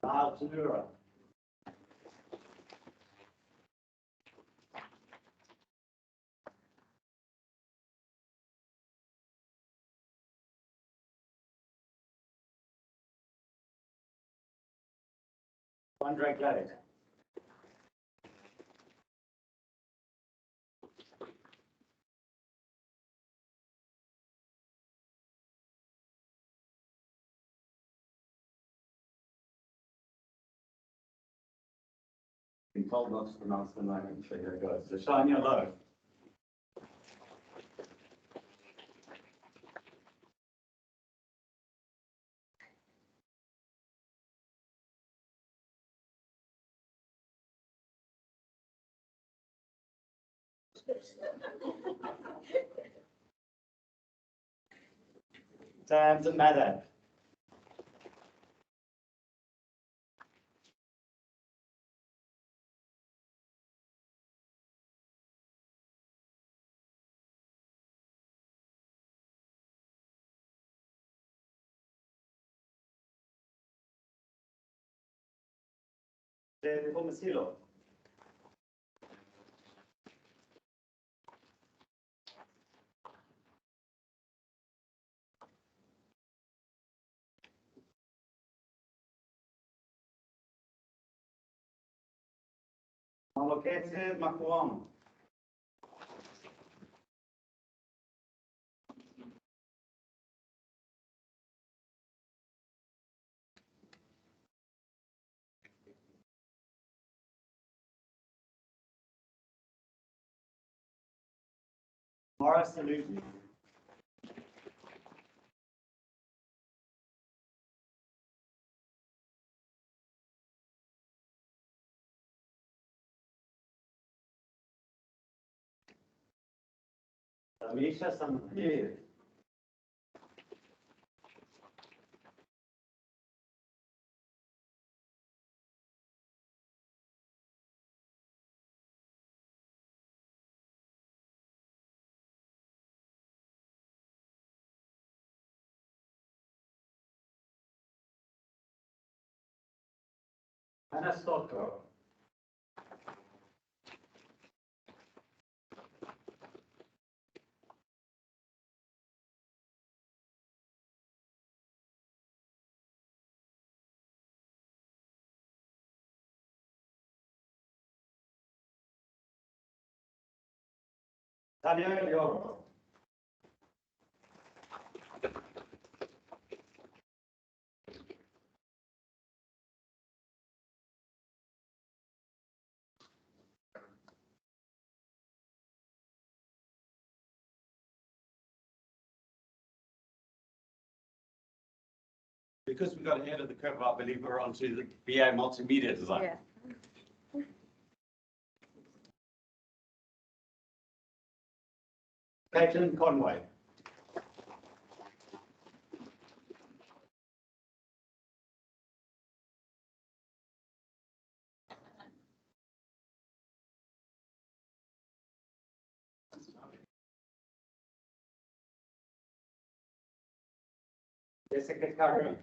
Niall Tanura. Andre Glade. Been told not to pronounce the name, so here it goes. So Shania Lowe. Tamsin Maddox. David Tomasilo. Malokete Makuam. Mara Saluti. Amisha Sampir. Anna Stocker. Tanya Yoro. Because we got ahead of the curve, I believe we're onto the BA multimedia design. Yeah. Caitlin Conway. Jessica Curry.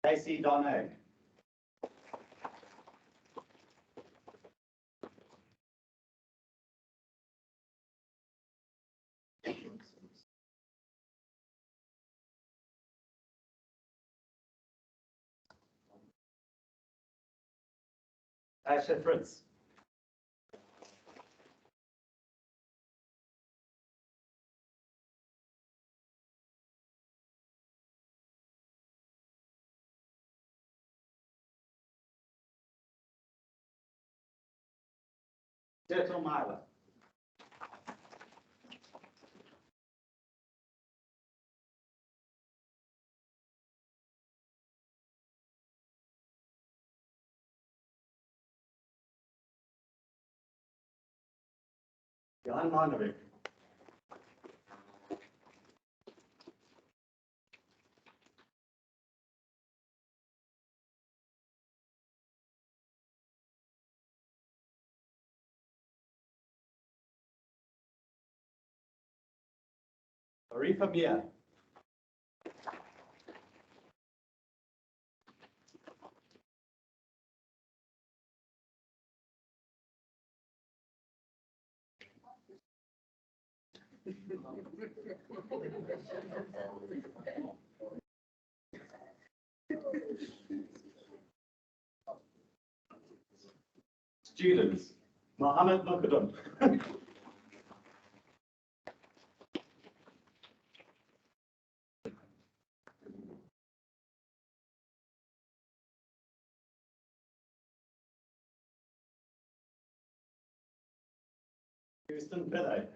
Casey Donne. Asha Fritz. Jethro Myler. Johan Monovic. Arifa Mia. Students. Mohammed Mukadum. Houston Pillay.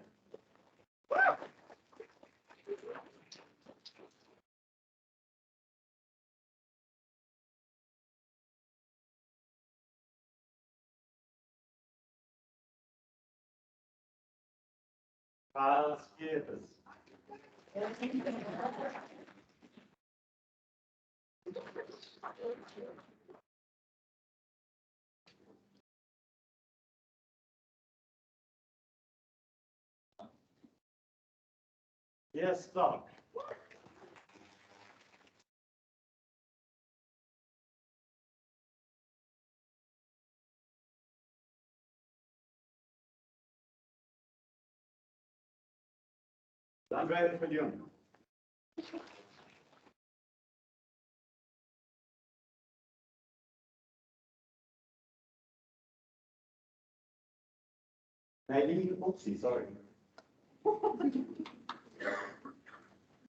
Kyle Skippers. Yes, Doc. Andre Fillon. Nadine, oopsie, sorry.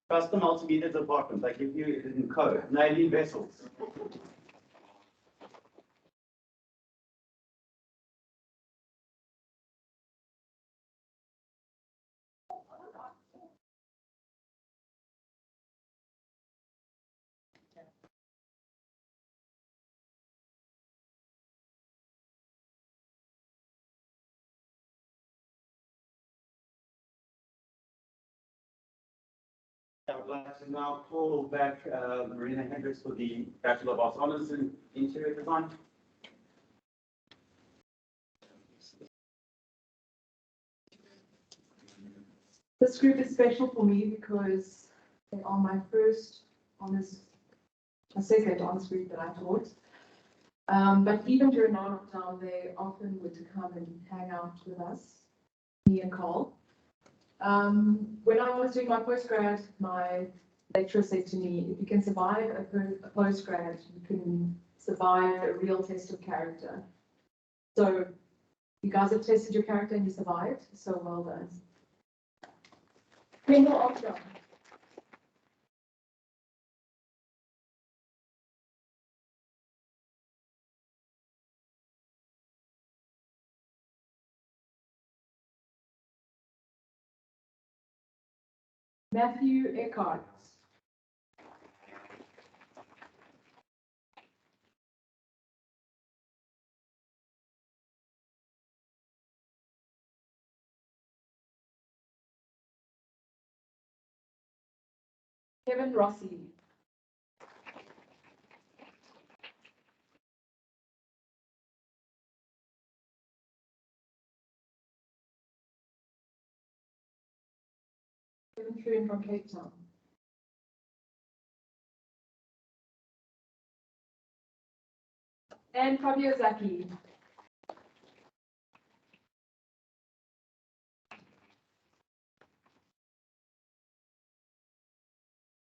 Custom multimedia department, I give you it in code. Nadine Vessels. I would like to now call back Marina Hendricks for the Bachelor of Arts Honours in Interior Design. This group is special for me because they are my first honours, my second honours group that I taught. But even during our lockdown, they often would come and hang out with us, me and Carl. When I was doing my postgrad, my lecturer said to me, if you can survive a postgrad, you can survive a real test of character. So you guys have tested your character and you survived, so well done. Criminal opera. Matthew Eckhart. Kevin Rossi. Kevin Fruin from Cape Town. And Fabio Zaki.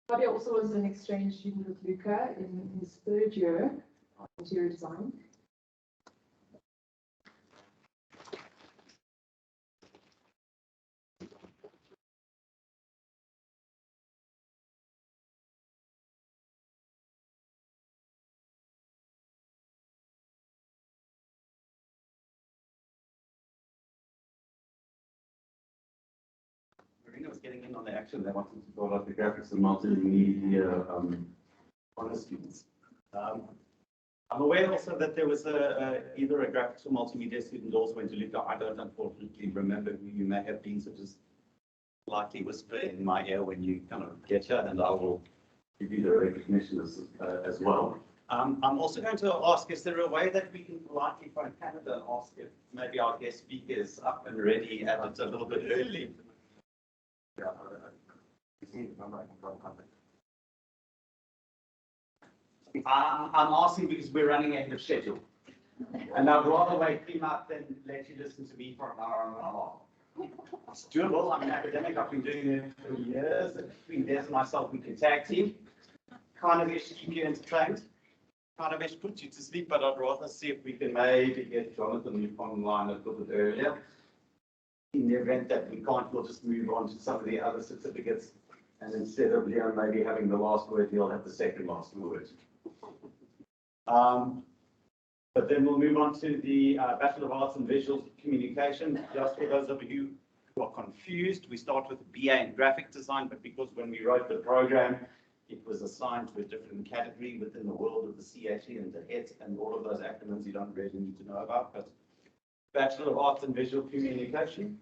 Fabio also was an exchange student with Luca in his third year of interior design. Marina was getting in on the action. They wanted to build out the graphics and multimedia honor students. I'm aware also that there was either a graphics or multimedia student also went to Luca. I don't unfortunately remember who you may have been, so just lightly whisper in my ear when you kind of get here, and I will give you the recognition as well. I'm also going to ask, is there a way that we can politely phone Canada and ask if maybe our guest speaker is up and ready at it a little bit early? Yeah, I'm asking because we're running ahead of schedule. And I'd rather wake him up than let you listen to me for an hour and a half. It's doable. I'm an academic. I've been doing it for years. Between Des and myself, we can tag team. Kind of ish keep you entertained. Kind of ish put you to sleep, but I'd rather see if we can maybe get Jonathan online a little bit earlier. In the event that we can't, we'll just move on to some of the other certificates. And instead of Leon maybe having the last word, he'll have the second last word. But then we'll move on to the Bachelor of Arts in Visual Communication. Just for those of you who are confused, we start with a BA in Graphic Design, but because when we wrote the program, it was assigned to a different category within the world of the CHE and the HET and all of those acronyms you don't really need to know about. But Bachelor of Arts in Visual Communication.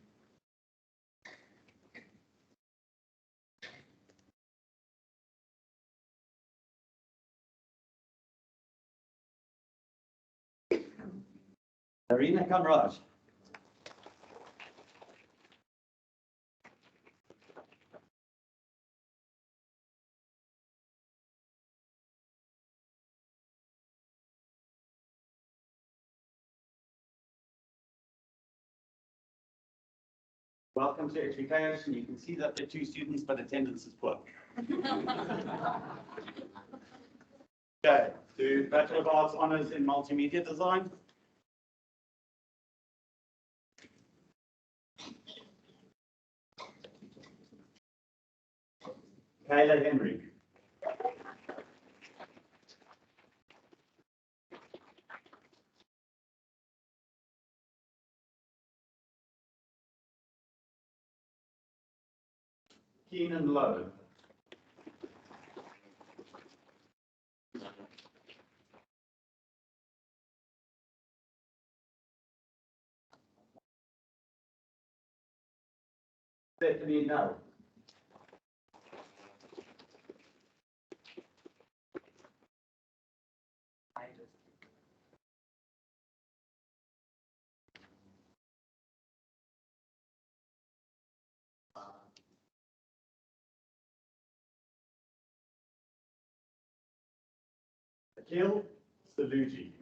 Arena Kamraj. Welcome to education. You can see that there are 2 students, but attendance is poor. Okay, to Bachelor of Arts Honours in Multimedia Design. Kayla Henry. Keenan Lowe. Stephanie No. Akil Saluji.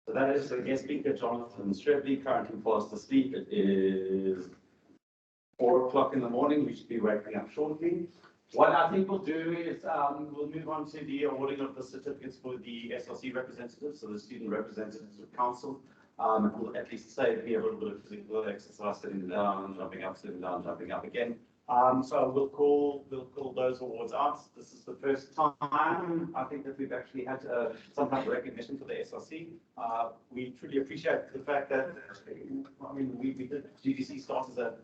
So that is the guest speaker, Jonathan Strebley, currently fast asleep. It is 4 o'clock in the morning. We should be waking up shortly. What I think we'll do is we'll move on to the awarding of the certificates for the SLC representatives, so the student representatives of council. We'll at least save me a little bit of physical exercise, sitting down, jumping up, sitting down, jumping up again. So we'll call those awards out. This is the first time I think that we've actually had some kind of recognition for the SLC. We truly appreciate the fact that, I mean, we did GDC start as a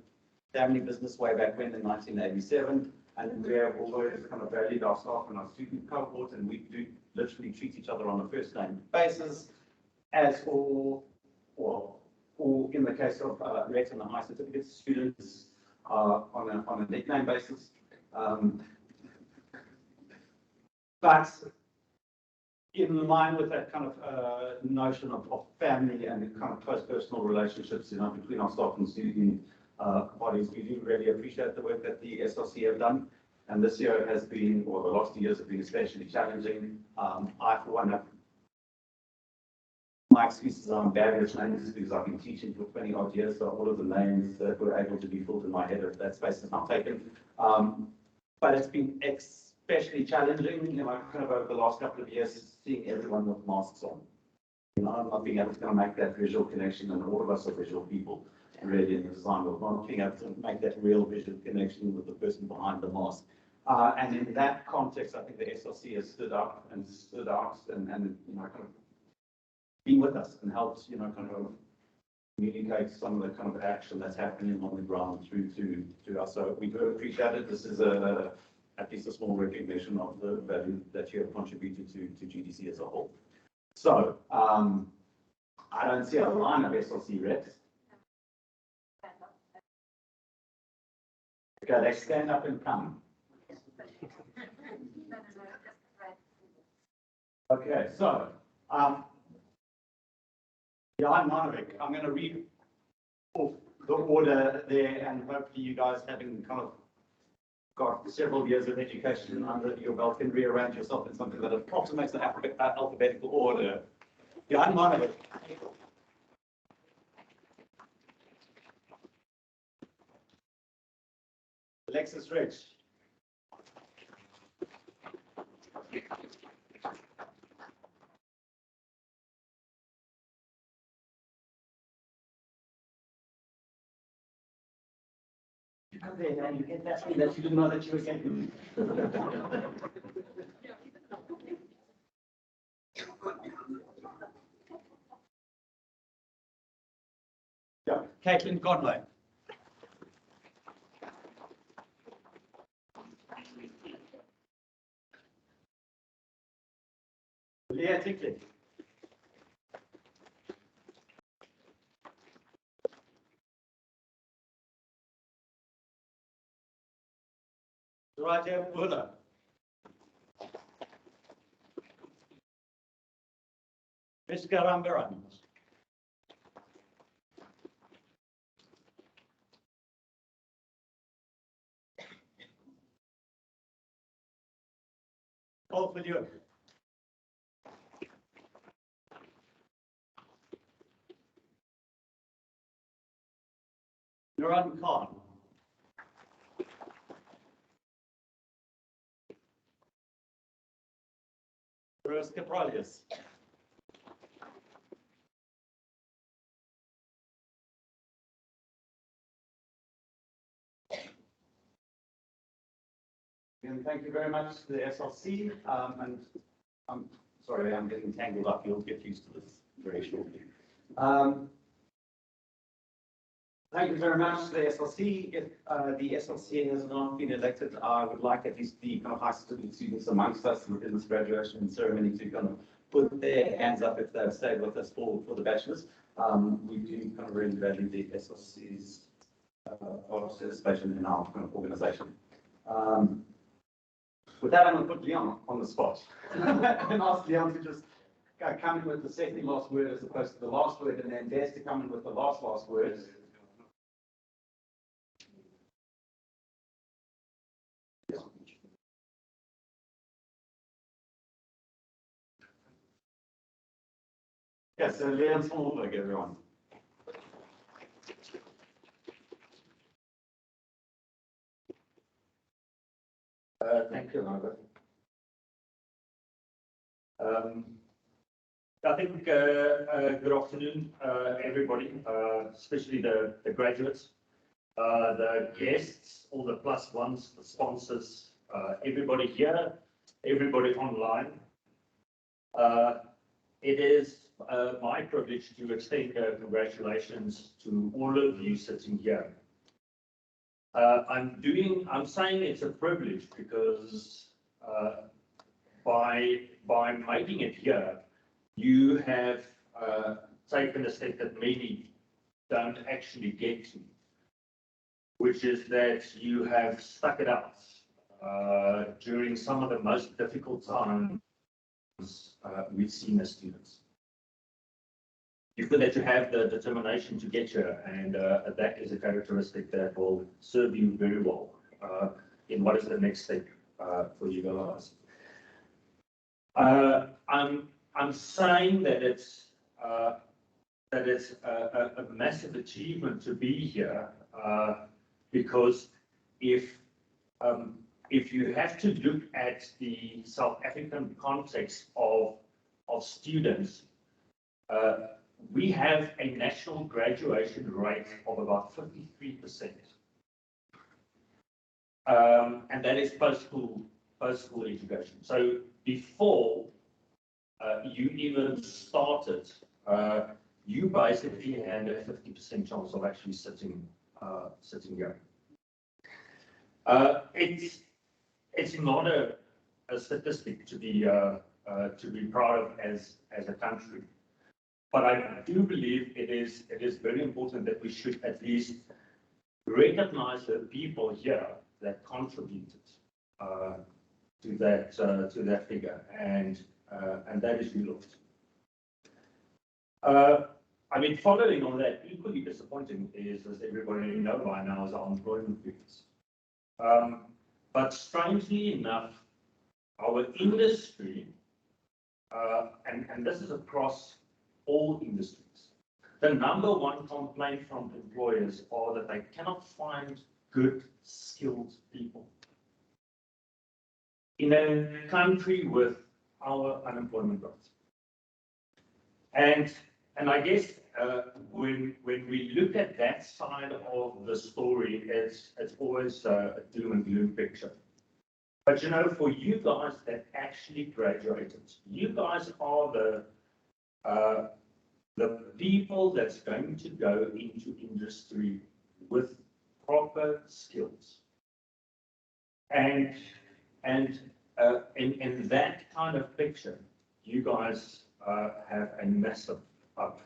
family business way back when in 1987. And we have always kind of valued our staff and our student cohort, and we do literally treat each other on a first name basis, as or in the case of late and the high certificate students on a nickname basis. But in line with that kind of notion of family and kind of close personal relationships, between our staff and student bodies, we do really appreciate the work that the SLC have done. And this year has been, or the last 2 years have been especially challenging. I, for one, have my excuses are bad with names because I've been teaching for 20 odd years, so all of the names that were able to be filled in my head, that space is not taken. But it's been especially challenging, kind of over the last couple of years, seeing everyone with masks on. Not being able to kind of make that visual connection, and all of us are visual people, really, in the design world, not being able to make that real visual connection with the person behind the mask. And in that context, I think the SLC has stood up and stood out and kind of been with us and helped, kind of communicate some of the kind of action that's happening on the ground through to us. So we do appreciate it. This is at least a small recognition of the value that you have contributed to GDC as a whole. So I don't see a line of SLC reps. Okay, they stand up and come. Okay, so Jan Manovic, I'm going to read off the order there, and hopefully you guys, having kind of got several years of education under your belt, can rearrange yourself in something that approximates the alphabetical order. Jan Manovic. Alexis Rich. You come there and you get that thing that you didn't know that you were getting. Yeah, Caitlin Conway. Leah Tickley. Raja Bulla. Mishka Rambaran. Paul Fillion. Nuran Khan. Rose Capralius. And thank you very much to the SLC. And I'm sorry, I'm getting tangled up. You'll get used to this very shortly. Thank you very much to the SLC. If the SLC has not been elected, I would like at least the kind of high certificate students amongst us within this graduation ceremony to kind of put their hands up if they've stayed with us for the bachelors. We do kind of really value the SLC's participation in our kind of organization. With that, I'm going to put Leon on the spot and ask Leon to just come in with the second last word as opposed to the last word, and then Des to come in with the last word. Yes, so Leon Smallberg, everyone. Thank you, Norbert. I think good afternoon, everybody, especially the graduates, the guests, all the plus ones, the sponsors, everybody here, everybody online. It is my privilege to extend congratulations to all of you sitting here. I'm saying it's a privilege because by making it here, you have taken a step that many don't actually get to, which is that you have stuck it out during some of the most difficult times we've seen as students. You feel that you have the determination to get here, and that is a characteristic that will serve you very well in what is the next step for you guys. I'm saying that it's a massive achievement to be here because if you have to look at the South African context of students, we have a national graduation rate of about 53%. And that is post-school education. So before you even started, you basically had a 50% chance of actually sitting here. It's not a statistic to be proud of as a country, but I do believe it is very important that we should at least recognize the people here that contributed to that figure, and that is you lot. I mean, following on that, equally disappointing is, as everybody knows by now, is our unemployment figures. But strangely enough, our industry, and this is across all industries, the number one complaint from employers are that they cannot find good, skilled people. In a country with our unemployment rate. And I guess when we look at that side of the story, it's always a doom and gloom picture. But you know, for you guys that actually graduated, you guys are the people that's going to go into industry with proper skills. And in that kind of picture, you guys have a massive up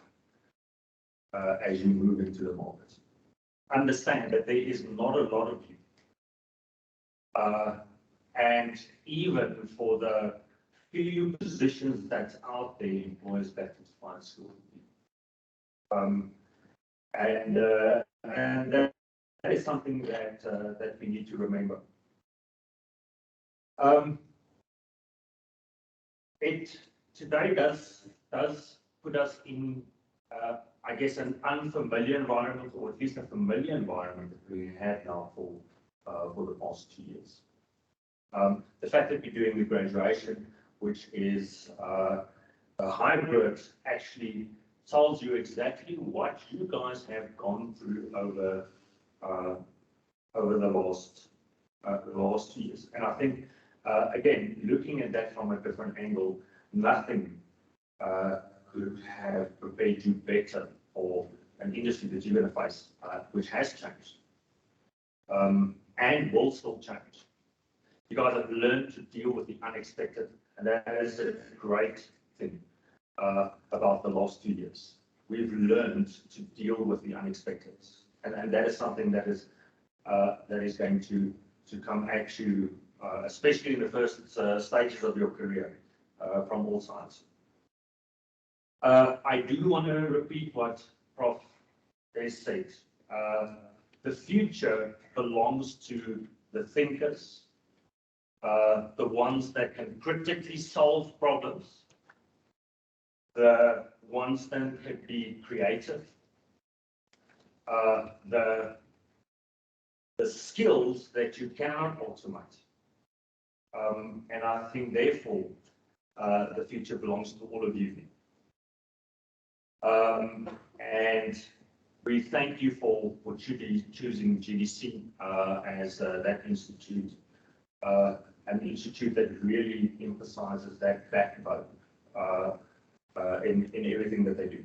as you move into the market. Understand that there is not a lot of you. And even for the few positions that's out there, employers battle to find skilled people. And that is something that we need to remember. It today does put us in, I guess, an unfamiliar environment, or at least a familiar environment that we had now for the past 2 years. The fact that we're doing the graduation, which is a hybrid, actually tells you exactly what you guys have gone through over the last 2 years. And I think, again, looking at that from a different angle, nothing could have prepared you better for an industry that you're going to face, which has changed and will still change. You guys have learned to deal with the unexpected, and that is a great thing about the last 2 years. We've learned to deal with the unexpected, and that is something that is going to come at you, especially in the first stages of your career, from all sides. I do want to repeat what Prof. Des said. The future belongs to the thinkers, the ones that can critically solve problems, the ones that can be creative, the skills that you cannot automate. And I think, therefore, the future belongs to all of you. And we thank you for choosing GDC as that institute, an institute that really emphasizes that backbone in everything that they do.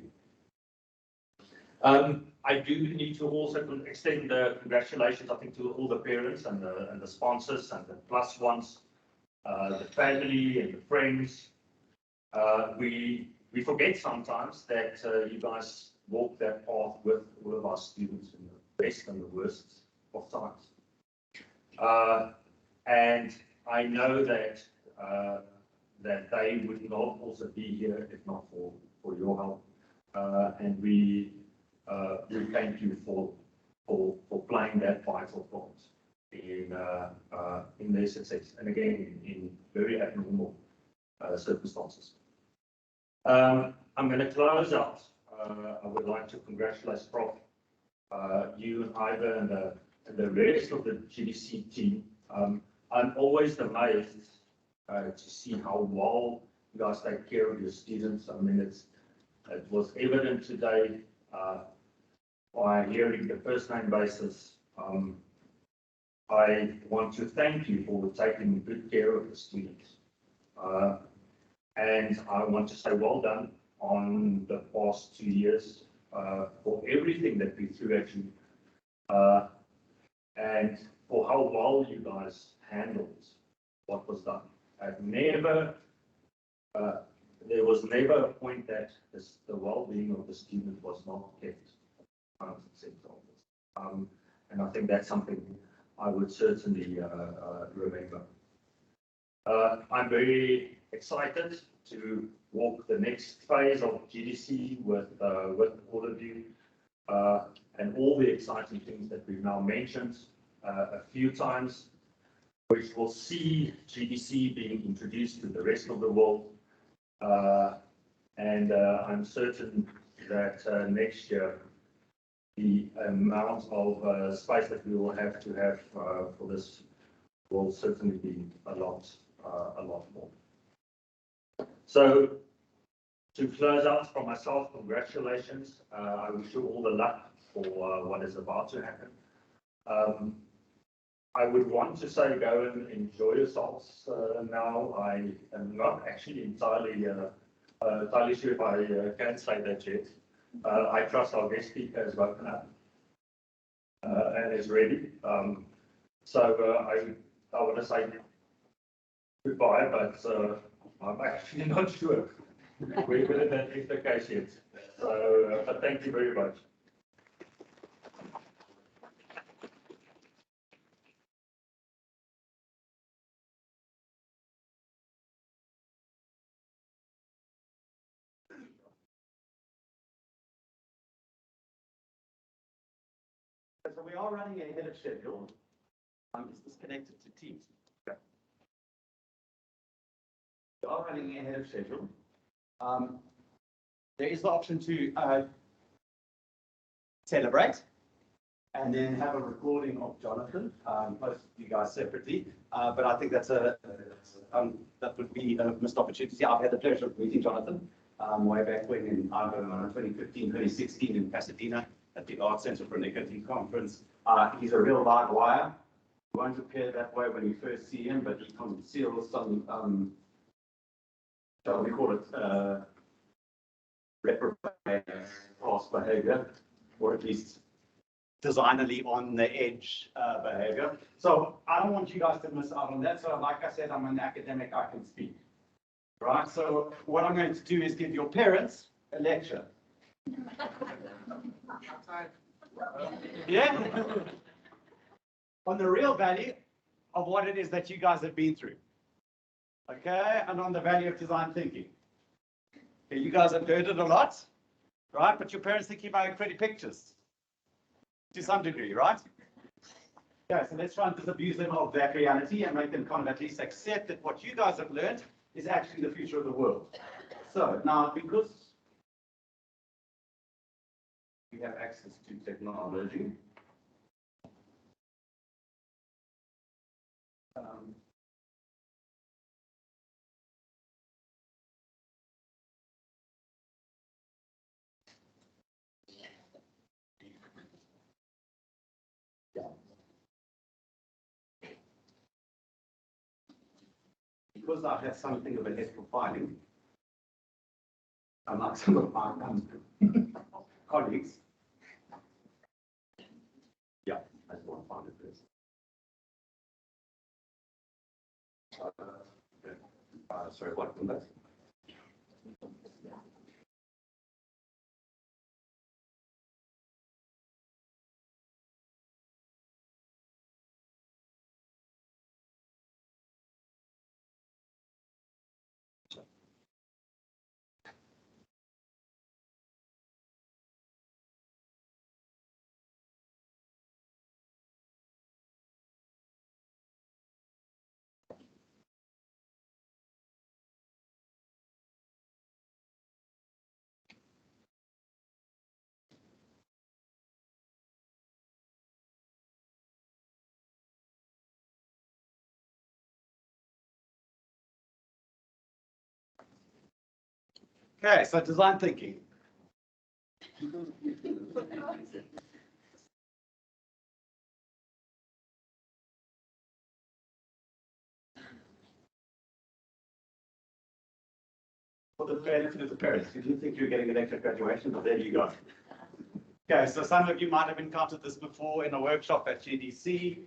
I do need to also extend the congratulations, I think, to all the parents and the sponsors and the plus ones, the family and the friends. We forget sometimes that you guys walk that path with all of our students in the best and the worst of times. And I know that that they would not also be here if not for your help. And we thank you for playing that vital part in their success, and again in very abnormal circumstances. I'm going to close out. I would like to congratulate Prof. You and Ivor and the rest of the GDC team. I'm always amazed to see how well you guys take care of your students. I mean, it was evident today by hearing the first name basis. I want to thank you for taking good care of the students. And I want to say well done on the past 2 years for everything that we threw at you, and for how well you guys handled what was done. There was never a point that the well-being of the student was not kept 100%. And I think that's something I would certainly remember. I'm very excited to walk the next phase of GDC with all of you, and all the exciting things that we've now mentioned a few times, which will see GDC being introduced to the rest of the world. And I'm certain that next year the amount of space that we will have for this will certainly be a lot more. So, to close out from myself, congratulations. I wish you all the luck for what is about to happen. I would want to say go and enjoy yourselves now. I am not actually entirely sure if I can say that yet. I trust our guest speaker has woken up and is ready. So I want to say goodbye, but I'm actually not sure whether that is the case yet. So, but thank you very much. So we are running ahead of schedule. Is this connected to Teams? Okay. We are running ahead of schedule. There is the option to celebrate and then have a recording of Jonathan, both of you guys separately. But I think that would be a missed opportunity. I've had the pleasure of meeting Jonathan way back when in 2015, 2016 in Pasadena at the Art Center for Negative Conference. He's a real live wire. You won't appear that way when you first see him, but he conceals some, shall we call it, reprobate past behavior, or at least designedly on the edge behavior. So I don't want you guys to miss out on that. So like I said, I'm an academic, I can speak. Right? So what I'm going to do is give your parents a lecture. Yeah? On the real value of what it is that you guys have been through. Okay, and on the value of design thinking. Okay, you guys have heard it a lot, right? But your parents think you make pretty pictures to some degree, right? Okay, so let's try and disabuse them of that reality and make them kind of at least accept that what you guys have learned is actually the future of the world. So now, because we have access to technology, because I have something of a head for filing, unlike some of my colleagues. Yeah, I just want to find it first. Sorry, what from that? Okay, so design thinking. For the benefit of the parents, you didn't think you were getting an extra graduation, but there you go. Okay, so some of you might have encountered this before in a workshop at GDC.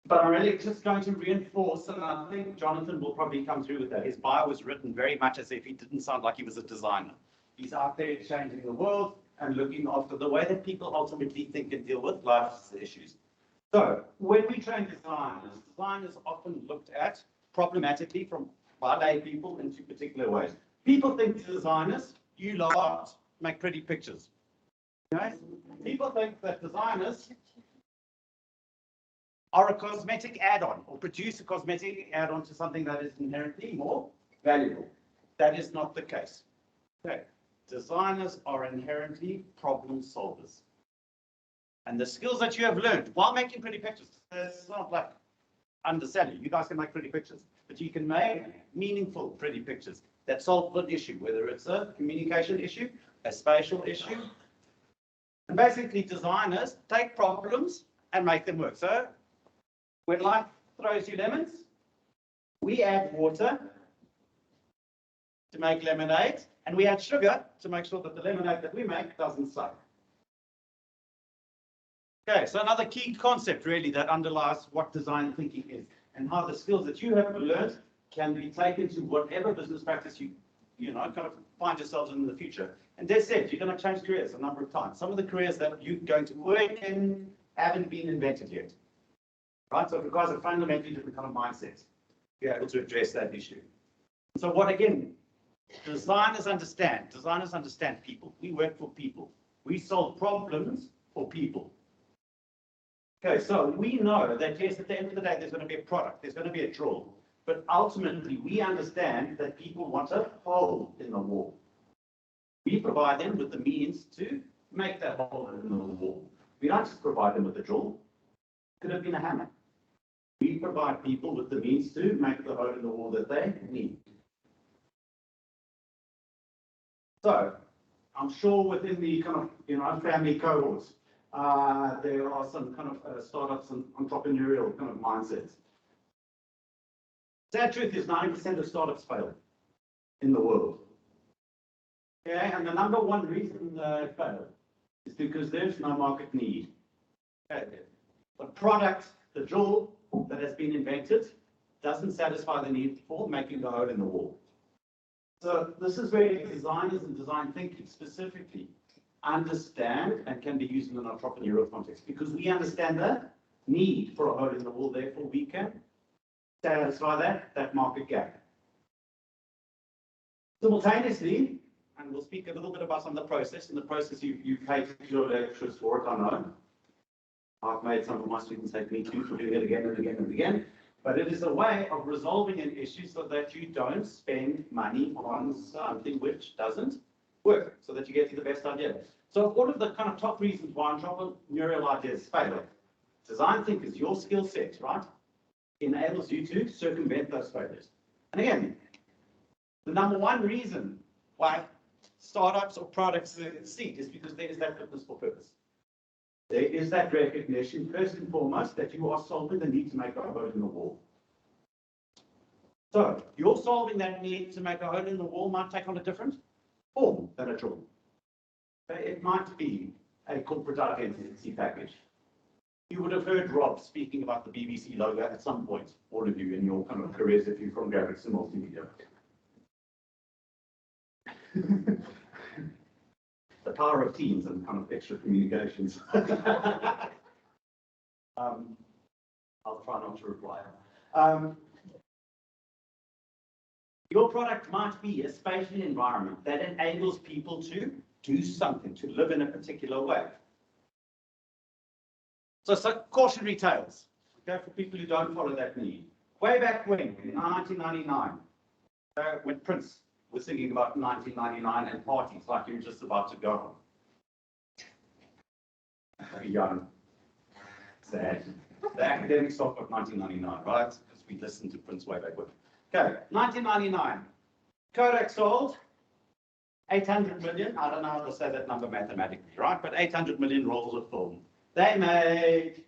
But I'm really just going to reinforce, and I think Jonathan will probably come through with that. His bio was written very much as if he didn't sound like he was a designer. He's out there changing the world and looking after the way that people ultimately think and deal with life's issues. So when we train designers, design is often looked at problematically by lay people in two particular ways. People think designers, you lot make pretty pictures. Okay? People think that designers are a cosmetic add-on or produce a cosmetic add-on to something that is inherently more valuable. That is not the case. Okay. Designers are inherently problem solvers. And the skills that you have learned while making pretty pictures, it's not like underselling. You guys can make pretty pictures, but you can make meaningful pretty pictures that solve an issue, whether it's a communication issue, a spatial issue. And basically designers take problems and make them work. So when life throws you lemons, we add water to make lemonade, and we add sugar to make sure that the lemonade that we make doesn't suck. Okay, so another key concept really that underlies what design thinking is and how the skills that you have learned can be taken to whatever business practice you kind of find yourselves in the future. And as said, you're going to change careers a number of times. Some of the careers that you're going to work in haven't been invented yet. Right? So it requires a fundamentally different kind of mindset to be able to address that issue. So what again, designers understand people. We work for people. We solve problems for people. Okay, so we know that yes, at the end of the day, there's going to be a product, there's going to be a drill, but ultimately we understand that people want a hole in the wall. We provide them with the means to make that hole in the wall. We don't just provide them with a drill. It could have been a hammer. We provide people with the means to make the hole in the wall that they need. So, I'm sure within the kind of, family cohorts, there are some kind of startups and entrepreneurial kind of mindsets. Sad truth is 90% of startups fail in the world. Okay, and the number one reason they fail is because there's no market need. Okay. The product, the drill that has been invented doesn't satisfy the need for making the hole in the wall. So this is where designers and design thinking specifically understand and can be used in an entrepreneurial context because we understand the need for a hole in the wall, therefore we can satisfy that market gap. Simultaneously, and we'll speak a little bit about some of the process. In the process, you paid your lecturers for it, I know. I've made some of my students hate me too for doing it again and again and again. But it is a way of resolving an issue so that you don't spend money on something which doesn't work, so that you get to the best idea. So all of the kind of top reasons why entrepreneurial ideas fail, design thinkers, your skill set, right, enables you to circumvent those failures. And again, the number one reason why startups or products succeed is because there is that fitness for purpose. There is that recognition, first and foremost, that you are solving the need to make a hole in the wall. So you're solving that need to make a hole in the wall might take on a different form than a drawing. It might be a corporate identity package. You would have heard Rob speaking about the BBC logo at some point, all of you in your kind of careers, if you're from graphics and multimedia. The power of teams and kind of extra communications. I'll try not to reply. Your product might be a spatial environment that enables people to do something, to live in a particular way. So cautionary tales, okay, for people who don't follow that need. Way back when, in 1999, when Prince was thinking about 1999 and parties like you were just about to go on. Young, sad. The academic stock of 1999, right? Because we listened to Prince way back when. Okay, 1999. Kodak sold 800 million. I don't know how to say that number mathematically, right? But 800 million rolls of film. They made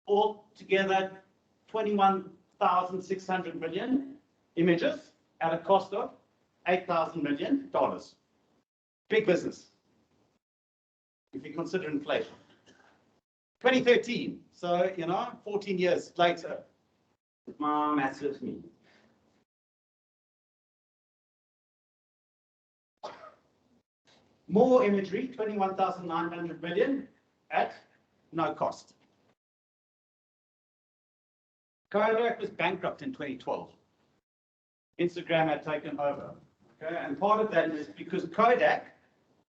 altogether 21,600 million images at a cost of $8,000 million. Big business, if you consider inflation. 2013, so, 14 years later, my maths with me. More imagery, 21,900 million at no cost. Kodak was bankrupt in 2012. Instagram had taken over. Okay, and part of that is because Kodak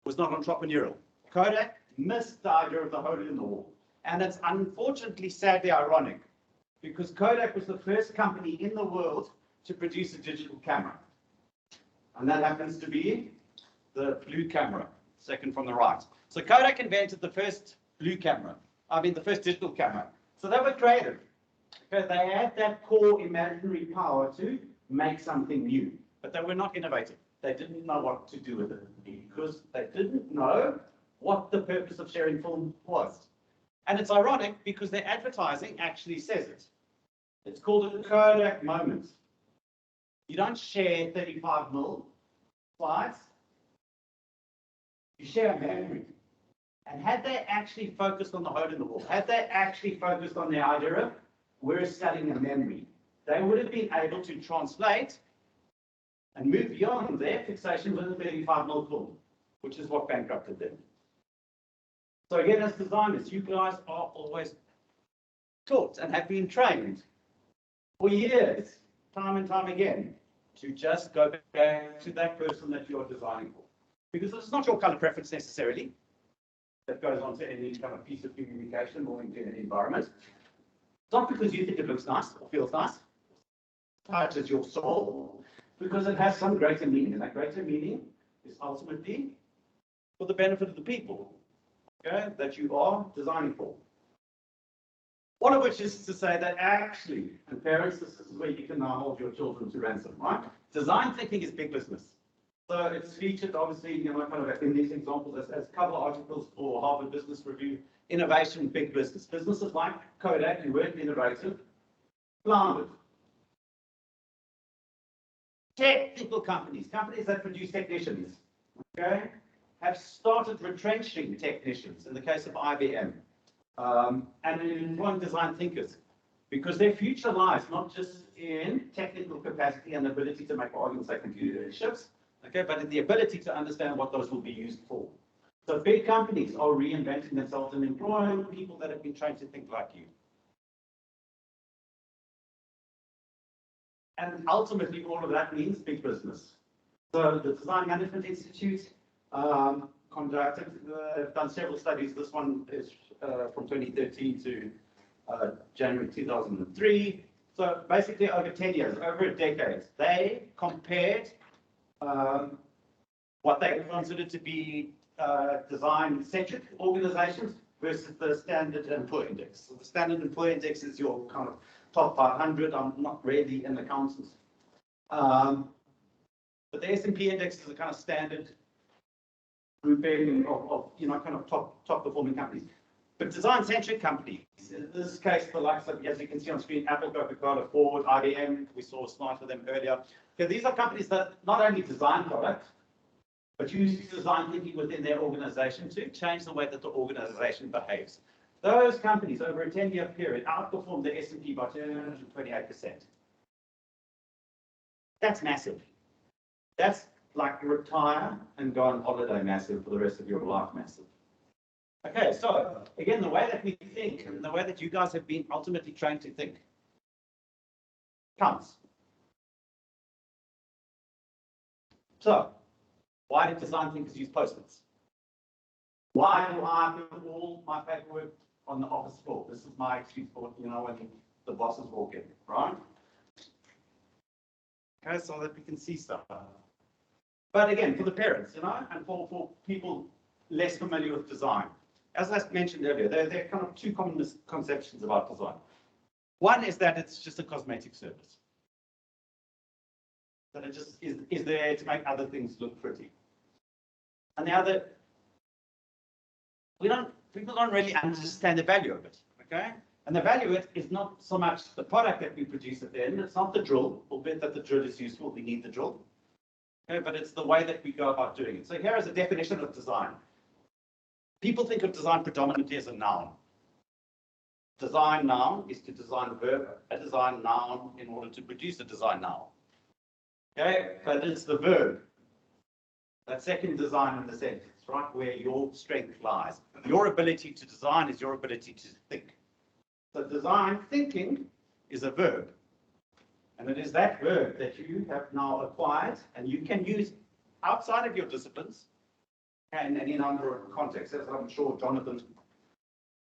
was not entrepreneurial. Kodak missed the idea of the hole in the wall. And it's unfortunately, sadly ironic, because Kodak was the first company in the world to produce a digital camera. And that happens to be the blue camera, second from the right. So Kodak invented the first blue camera, the first digital camera. So they were creative. Okay, they had that core imaginary power to make something new, but they were not innovative. They didn't know what to do with it because they didn't know what the purpose of sharing film was. And it's ironic because their advertising actually says it. It's called a Kodak moment. You don't share 35mm slides. You share a memory. And had they actually focused on the hole in the wall, had they actually focused on the idea of we're studying a memory, they would have been able to translate and move beyond their fixation with a 35mm film, which is what bankrupted them. So again, as designers, you guys are always taught and have been trained for years, time and time again, to just go back to that person that you're designing for. Because it's not your color preference necessarily that goes onto any kind of piece of communication or into an environment. It's not because you think it looks nice or feels nice. Touches your soul because it has some greater meaning, and that greater meaning is ultimately for the benefit of the people, okay, that you are designing for. One of which is to say that actually, and parents, this is where you can now hold your children to ransom, right? Design thinking is big business. So it's featured, obviously, kind of in these examples as cover articles for Harvard Business Review. Innovation, big business. Businesses like Kodak, who weren't innovative, floundered. Technical companies, companies that produce technicians, okay, have started retrenching technicians in the case of IBM, and employing design thinkers, because their future lies not just in technical capacity and ability to make arguments like computer chips, okay, but in the ability to understand what those will be used for. So big companies are reinventing themselves and employing people that have been trained to think like you. And ultimately, all of that means big business. So the Design Management Institute conducted, done several studies. This one is from 2013 to January 2003. So basically over 10 years, over a decade, they compared what they considered to be design-centric organizations versus the Standard & Poor Index. So the Standard & Poor Index is your kind of top 500. I'm not really an accountant. But the S&P index is a kind of standard grouping of kind of top performing companies. But design-centric companies, in this case, the likes of, as you can see on screen, Apple, Coca-Cola, Ford, IBM, we saw a slide for them earlier. Okay, these are companies that not only design products, but use design thinking within their organization to change the way that the organization behaves. Those companies, over a 10-year period, outperformed the S&P by 228%. That's massive. That's like retire and go on holiday massive for the rest of your life massive. Okay, so again, the way that we think and the way that you guys have been ultimately trained to think counts. So, why do design thinkers use Post-its? Why do I put all my paperwork on the office floor? This is my excuse for, when the bosses walk in, right? Okay, so that we can see stuff. But again, for the parents, and for people less familiar with design, as I mentioned earlier, there are kind of two common misconceptions about design. One is that it's just a cosmetic service. That it just is there to make other things look pretty. And the other, people don't really understand the value of it, okay? And the value of it is not so much the product that we produce at the end, it's not the drill, albeit that the drill is useful, we need the drill. Okay, but it's the way that we go about doing it. So here is a definition of design. People think of design predominantly as a noun. Design noun is to design a verb, a design noun in order to produce a design noun. Okay, but it's the verb. That second design in the sentence, right, where your strength lies. Your ability to design is your ability to think. So design thinking is a verb. And it is that verb that you have now acquired and you can use outside of your disciplines and in a number of contexts, as I'm sure Jonathan will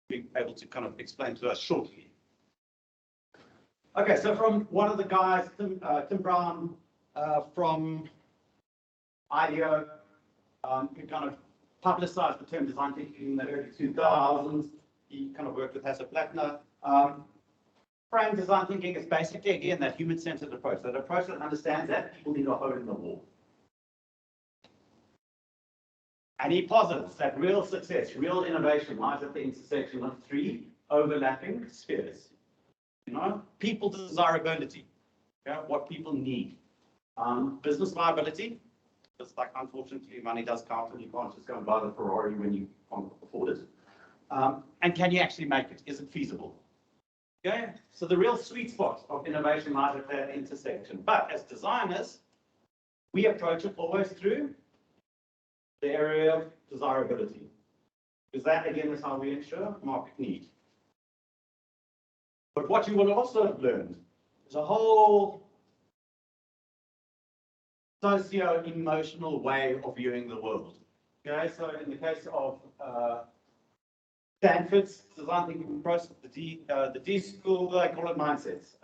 be able to kind of explain to us shortly. Okay, so from one of the guys, Tim Brown from IDEO, who kind of publicized the term design thinking in the early 2000s. He kind of worked with Hasso Plattner. Frame design thinking is basically, again, that human-centered approach, that approach that understands that people need a hole in the wall. And he posits that real success, real innovation lies at the intersection of three overlapping spheres. People desirability, what people need. Business viability, just like unfortunately money does count and you can't just go and buy the Ferrari when you can't afford it. And can you actually make it? Is it feasible? Okay, so the real sweet spot of innovation lies at that intersection. But as designers, we approach it always through the area of desirability. Because that, again, is how we ensure market need. But what you will also have learned is a whole socio-emotional way of viewing the world. Okay, so in the case of Stanford's design thinking process, the D school, they call it mindsets.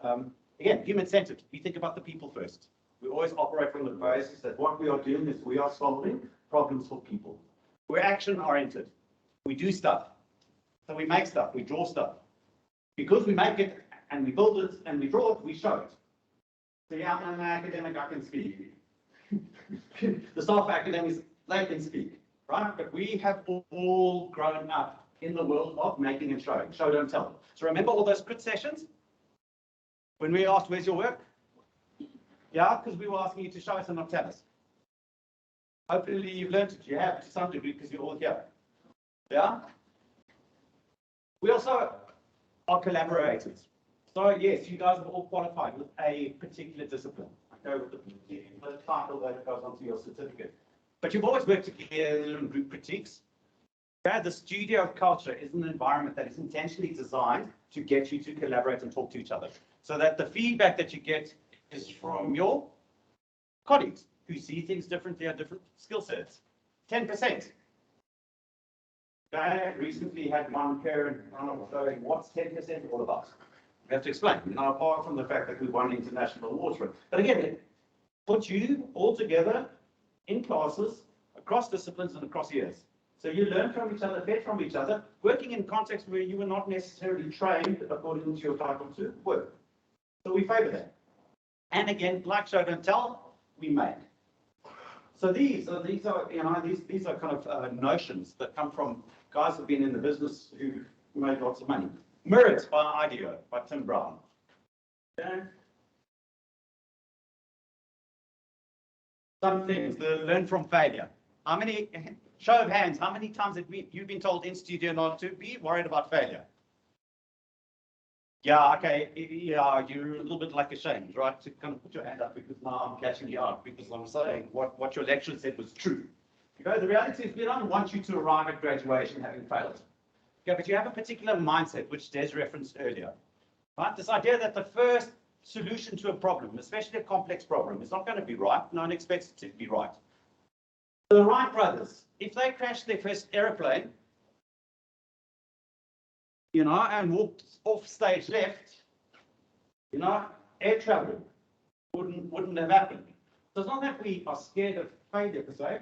Again, human-centered. We think about the people first. We always operate from the basis that what we are doing is we are solving problems for people. We're action-oriented. We do stuff. So we make stuff, we draw stuff. Because we make it, and we build it, and we draw it, we show it. So yeah, I'm an academic, I can speak. The staff academics, they can speak, right? But we have all grown up in the world of making and showing. Show, don't tell. So remember all those crit sessions? When we asked, where's your work? Yeah, because we were asking you to show us and not tell us. Hopefully you've learned it. You have to some degree because you're all here. Yeah? We also are collaborators. So yes, you guys are all qualified with a particular discipline. Okay, with the title that goes onto your certificate. But you've always worked together in group critiques. Okay, the studio culture is an environment that is intentionally designed to get you to collaborate and talk to each other, so that the feedback that you get is from your colleagues who see things differently or different skill sets. 10%. I recently had one parent going, what's 10% all about? We have to explain. Now, apart from the fact that we won international awards for it. But again, it puts you all together in classes, across disciplines and across years. So you learn from each other, fed from each other, working in contexts where you were not necessarily trained according to your title to work. So we favor that. And again, like show don't tell, we make. So these are kind of notions that come from guys who've been in the business who made lots of money. Merit by IDEO, by Tim Brown. Okay. Some things, learn from failure. How many, show of hands, how many times have you've been told in studio not to be worried about failure? Yeah, okay, yeah, you're a little bit like ashamed, right? To kind of put your hand up because now I'm catching you out because I'm saying what your lecturer said was true. Okay, the reality is we don't want you to arrive at graduation having failed. Okay, but you have a particular mindset, which Des referenced earlier. Right? This idea that the first solution to a problem, especially a complex problem, is not going to be right. No one expects it to be right. The Wright brothers, if they crashed their first aeroplane, and walked off stage left, air travel wouldn't have happened. So it's not that we are scared of failure per se.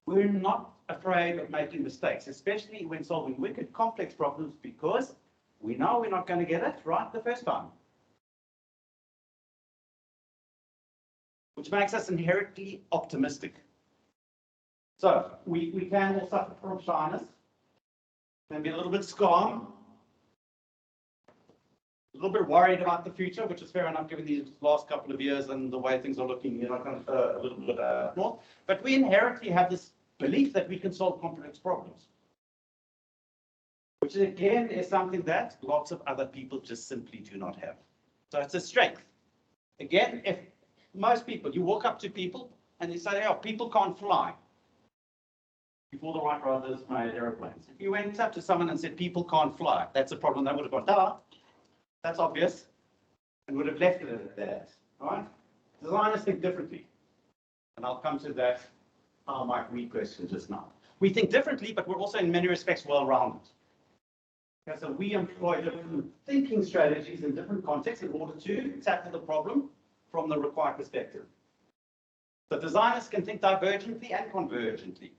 We're not afraid of making mistakes, especially when solving wicked complex problems, because we know we're not going to get it right the first time. Which makes us inherently optimistic. So we can all suffer from shyness, can be a little bit scarred, a little bit worried about the future, which is fair enough given these last couple of years and the way things are looking, kind of a little bit north. But we inherently have this belief that we can solve complex problems, which again is something that lots of other people just simply do not have. So it's a strength. Again, if most people, you walk up to people and you say, oh, people can't fly. Before the Wright brothers made airplanes. If you went up to someone and said, people can't fly, that's a problem, they would have gone, duh, that's obvious, and would have left it at that. All right? Designers think differently. And I'll come to that, how might we question just now. We think differently, but we're also in many respects well-rounded. Okay, so we employ different thinking strategies in different contexts in order to tackle the problem from the required perspective. So designers can think divergently and convergently.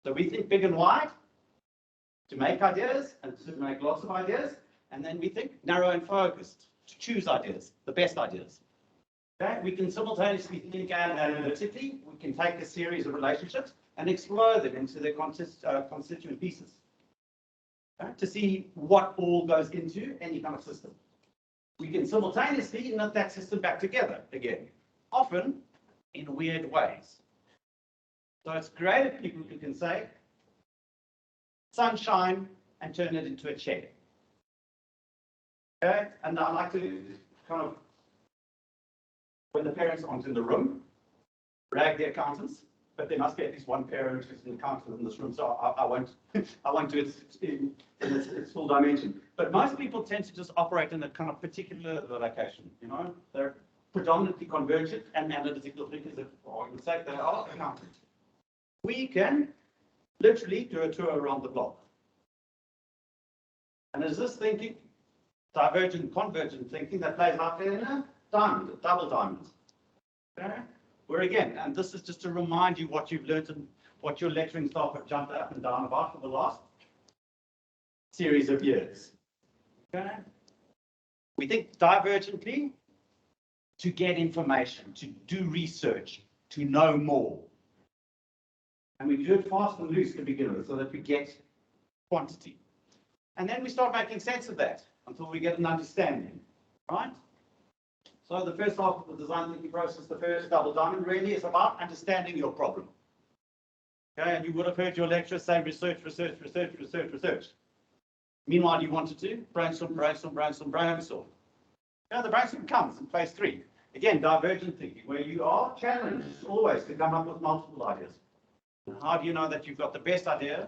So we think big and wide to make ideas and to make lots of ideas. And then we think narrow and focused to choose ideas, the best ideas. Okay? We can simultaneously think analytically. We can take a series of relationships and explore them into their constituent pieces. Okay? To see what all goes into any kind of system. We can simultaneously knit that system back together again, often in weird ways. So it's great if people who can say sunshine and turn it into a chair. Okay, and I like to kind of, when the parents aren't in the room, rag the accountants, but there must be at least one parent who's an accountant in this room, so I won't do it in its full dimension. But most people tend to just operate in a kind of particular location, They're predominantly convergent and analytical thinkers, for argument's sake, they are accountants. We can literally do a tour around the block. And is this thinking, divergent, convergent thinking, that plays out in a diamond, a double diamond? Okay? Where again, and this is just to remind you what you've learned and what your lecturing staff have jumped up and down about for the last series of years. Okay? We think divergently to get information, to do research, to know more. And we do it fast and loose to begin with so that we get quantity. And then we start making sense of that until we get an understanding, right? So the first half of the design thinking process, the first double diamond, really is about understanding your problem. Okay, and you would have heard your lecturer say research, research, research, research, research. Meanwhile, you wanted to brainstorm, brainstorm, brainstorm, brainstorm. Now the brainstorm comes in phase 3. Again, divergent thinking, where you are challenged always to come up with multiple ideas. How do you know that you've got the best idea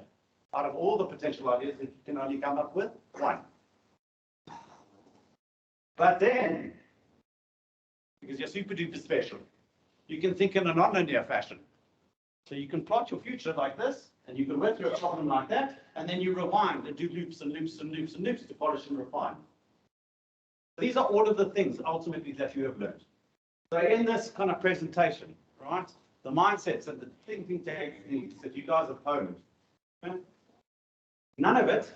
Out of all the potential ideas that you can only come up with, one. But then, because you're super duper special, you can think in a non-linear fashion. So you can plot your future like this, and you can work through a problem like that, and then you rewind and do loops and loops and loops and loops to polish and refine. These are all of the things ultimately that you have learned. So in this kind of presentation, right, the mindsets and the thinking techniques that you guys have honed, okay, none of it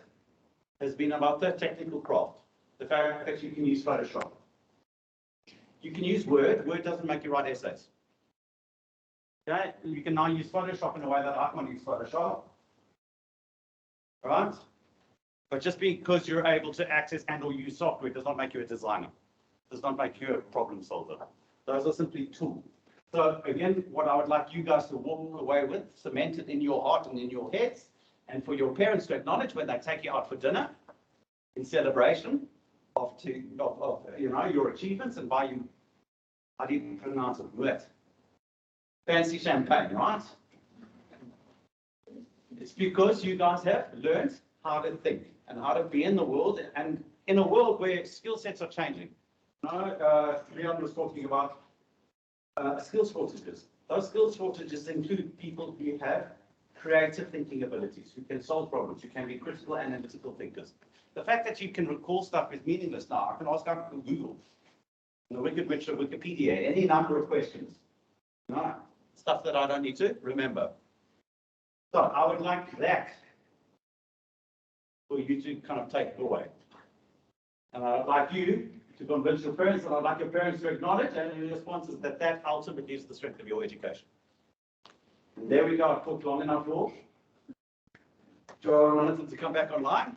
has been about the technical craft. The fact that you can use Photoshop. You can use Word. Word doesn't make you write essays. Okay, you can now use Photoshop in a way that I can't use Photoshop. Right? But just because you're able to access and or use software does not make you a designer. Does not make you a problem solver. Those are simply tools. So again, what I would like you guys to walk away with, cement it in your heart and in your heads, and for your parents to acknowledge when they take you out for dinner in celebration of you know, your achievements and buy you, how do you pronounce it? What? Fancy champagne, right? It's because you guys have learned how to think and how to be in the world, and in a world where skill sets are changing. Leon was talking about skills shortages. Those skills shortages include people who have creative thinking abilities, who can solve problems, who can be critical and analytical thinkers. The fact that you can recall stuff is meaningless now. I can ask out on Google, the Wicked Witch of Wikipedia, any number of questions. No, stuff that I don't need to remember. So I would like that for you to kind of take away. And I'd like you to convince your parents, and I'd like your parents to acknowledge and your responses that that ultimately is the strength of your education. And there we go. I've talked long enough for Jonathan to come back online.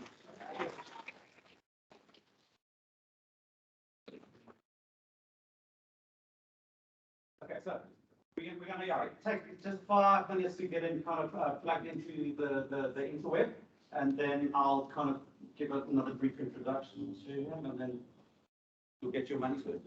Okay, so we're going to take just 5 minutes to get in kind of plugged into the interweb, and then I'll kind of give another brief introduction to him, and then you'll get your money's worth.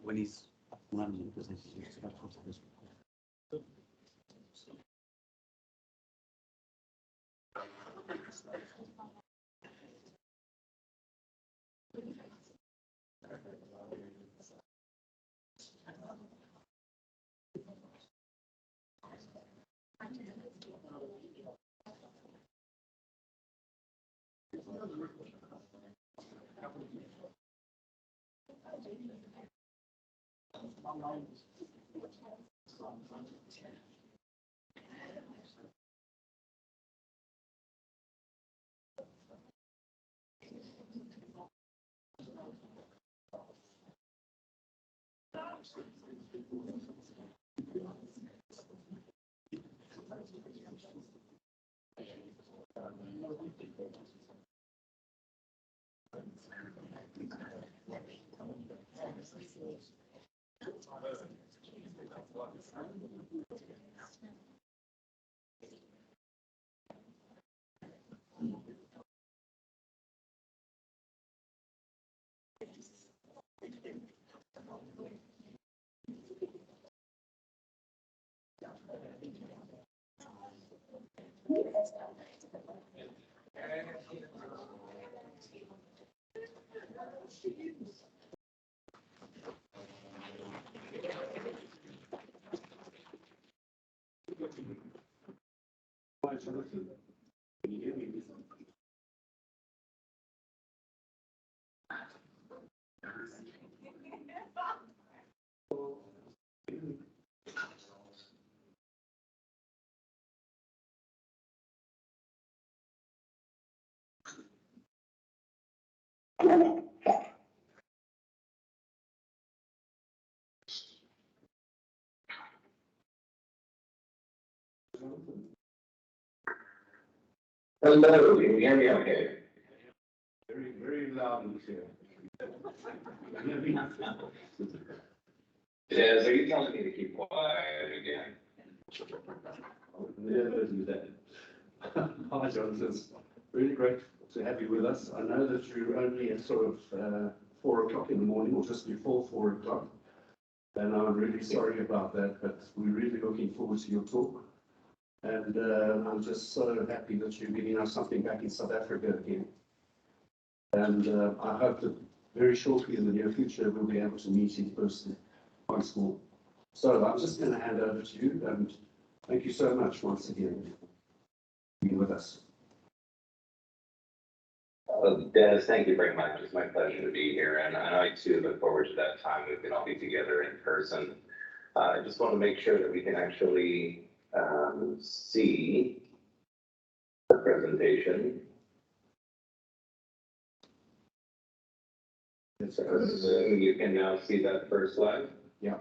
When he's London, because he's got to this. Can you hear me? Hello, can you hear me okay? Very, very loud and clear. Yeah, so you're telling me to keep quiet again? I would never do that. Hi, Jonathan. Really great to have you with us. I know that you're only at sort of 4 o'clock in the morning, or just before 4 o'clock. And I'm really sorry about that, but we're really looking forward to your talk. And I'm just so happy that you're giving us something back in South Africa again. And I hope that very shortly in the near future, we'll be able to meet in person once more. So I'm just going to hand over to you, and thank you so much once again for being with us. Dennis, thank you very much. It's my pleasure to be here, and I too look forward to that time we can all be together in person. I just want to make sure that we can actually see the presentation. So you can now see that first slide. Yeah.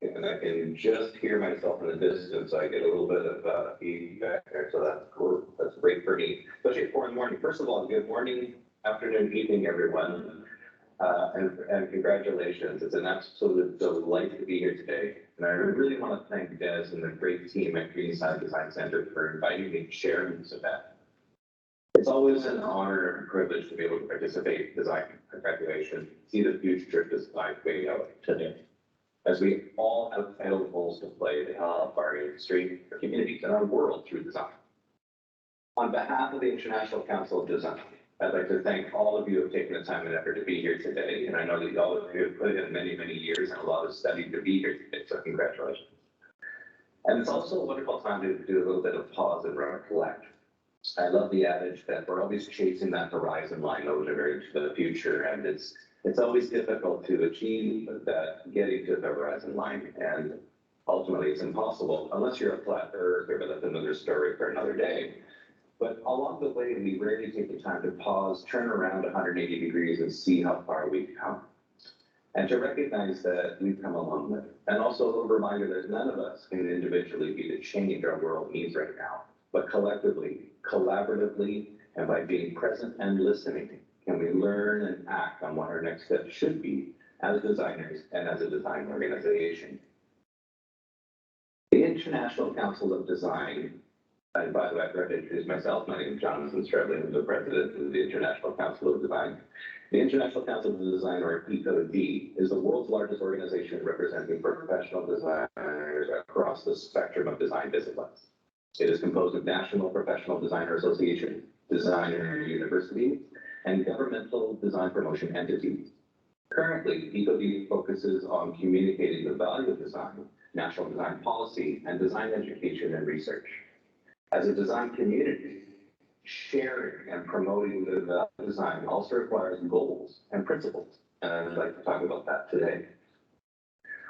And I can just hear myself in the distance, so I get a little bit of feedback there, so that's cool. That's great for me, especially at 4 in the morning. First of all, good morning, afternoon, evening, everyone. And congratulations. It's an absolute delight to be here today. And I really want to thank Des and the great team at Greenside Design Center for inviting me to share in this event. It's always an honor and privilege to be able to participate in design graduation, see the future of design way out today. As we all have vital roles to play to help our industry, our communities, and our world through design. On behalf of the International Council of Design, I'd like to thank all of you who have taken the time and effort to be here today. And I know that all of you have put in many, many years and a lot of study to be here today, so congratulations. And it's also a wonderful time to do a little bit of pause and reflect. I love the adage that we're always chasing that horizon line over the future, and it's always difficult to achieve that, getting to the horizon line, and ultimately it's impossible unless you're a flat earther, but that's another story for another day. But along the way, we rarely take the time to pause, turn around 180 degrees and see how far we've come. And to recognize that we've come a long way. And also a reminder that none of us can individually be the change our world needs right now, but collectively, collaboratively, and by being present and listening, can we learn and act on what our next step should be as designers and as a design organization. The International Council of Design, and by the way, I'd like to introduce myself. My name is Jonathan Stradley. I'm the president of the International Council of Design. The International Council of Design, or ECOD, is the world's largest organization representing professional designers across the spectrum of design disciplines. It is composed of national professional designer associations, designer universities, and governmental design promotion entities. Currently, ECOD focuses on communicating the value of design, national design policy, and design education and research. As a design community, sharing and promoting the value of design also requires goals and principles, and I'd like to talk about that today.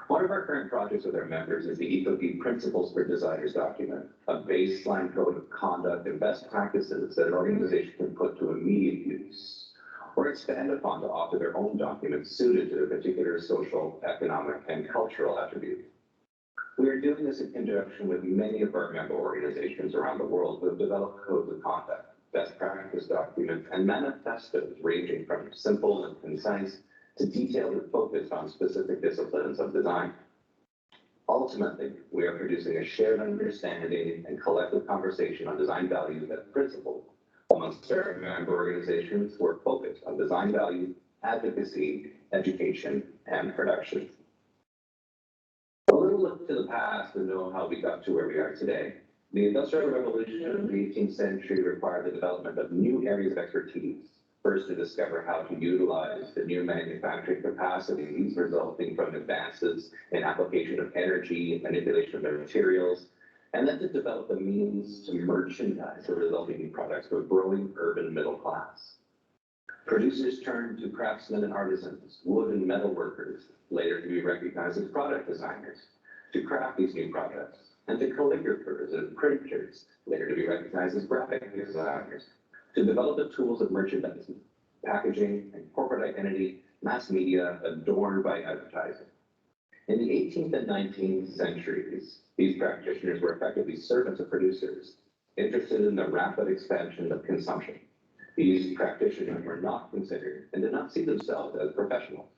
One of our current projects with our members is the ECOD Principles for Designers document, a baseline code of conduct and best practices that an organization can put to immediate use or expand upon to offer their own documents suited to their particular social, economic, and cultural attributes. We are doing this in conjunction with many of our member organizations around the world who have developed codes of conduct, best practice documents, and manifestos ranging from simple and concise to detailed and focused on specific disciplines of design. Ultimately, we are producing a shared understanding and collective conversation on design values and principles amongst our member organizations who are focused on design value, advocacy, education, and production. A little look to the past to know how we got to where we are today. The Industrial Revolution of the 18th century required the development of new areas of expertise. First, to discover how to utilize the new manufacturing capacities resulting from advances in application of energy and manipulation of materials, and then to develop the means to merchandise the resulting new products for a growing urban middle class. Producers turned to craftsmen and artisans, wood and metal workers, later to be recognized as product designers, to craft these new products, and to calligraphers and printers, later to be recognized as graphic designers. to develop the tools of merchandising, packaging, and corporate identity, mass media adorned by advertising. In the 18th and 19th centuries, these practitioners were effectively servants of producers, interested in the rapid expansion of consumption. These practitioners were not considered and did not see themselves as professionals.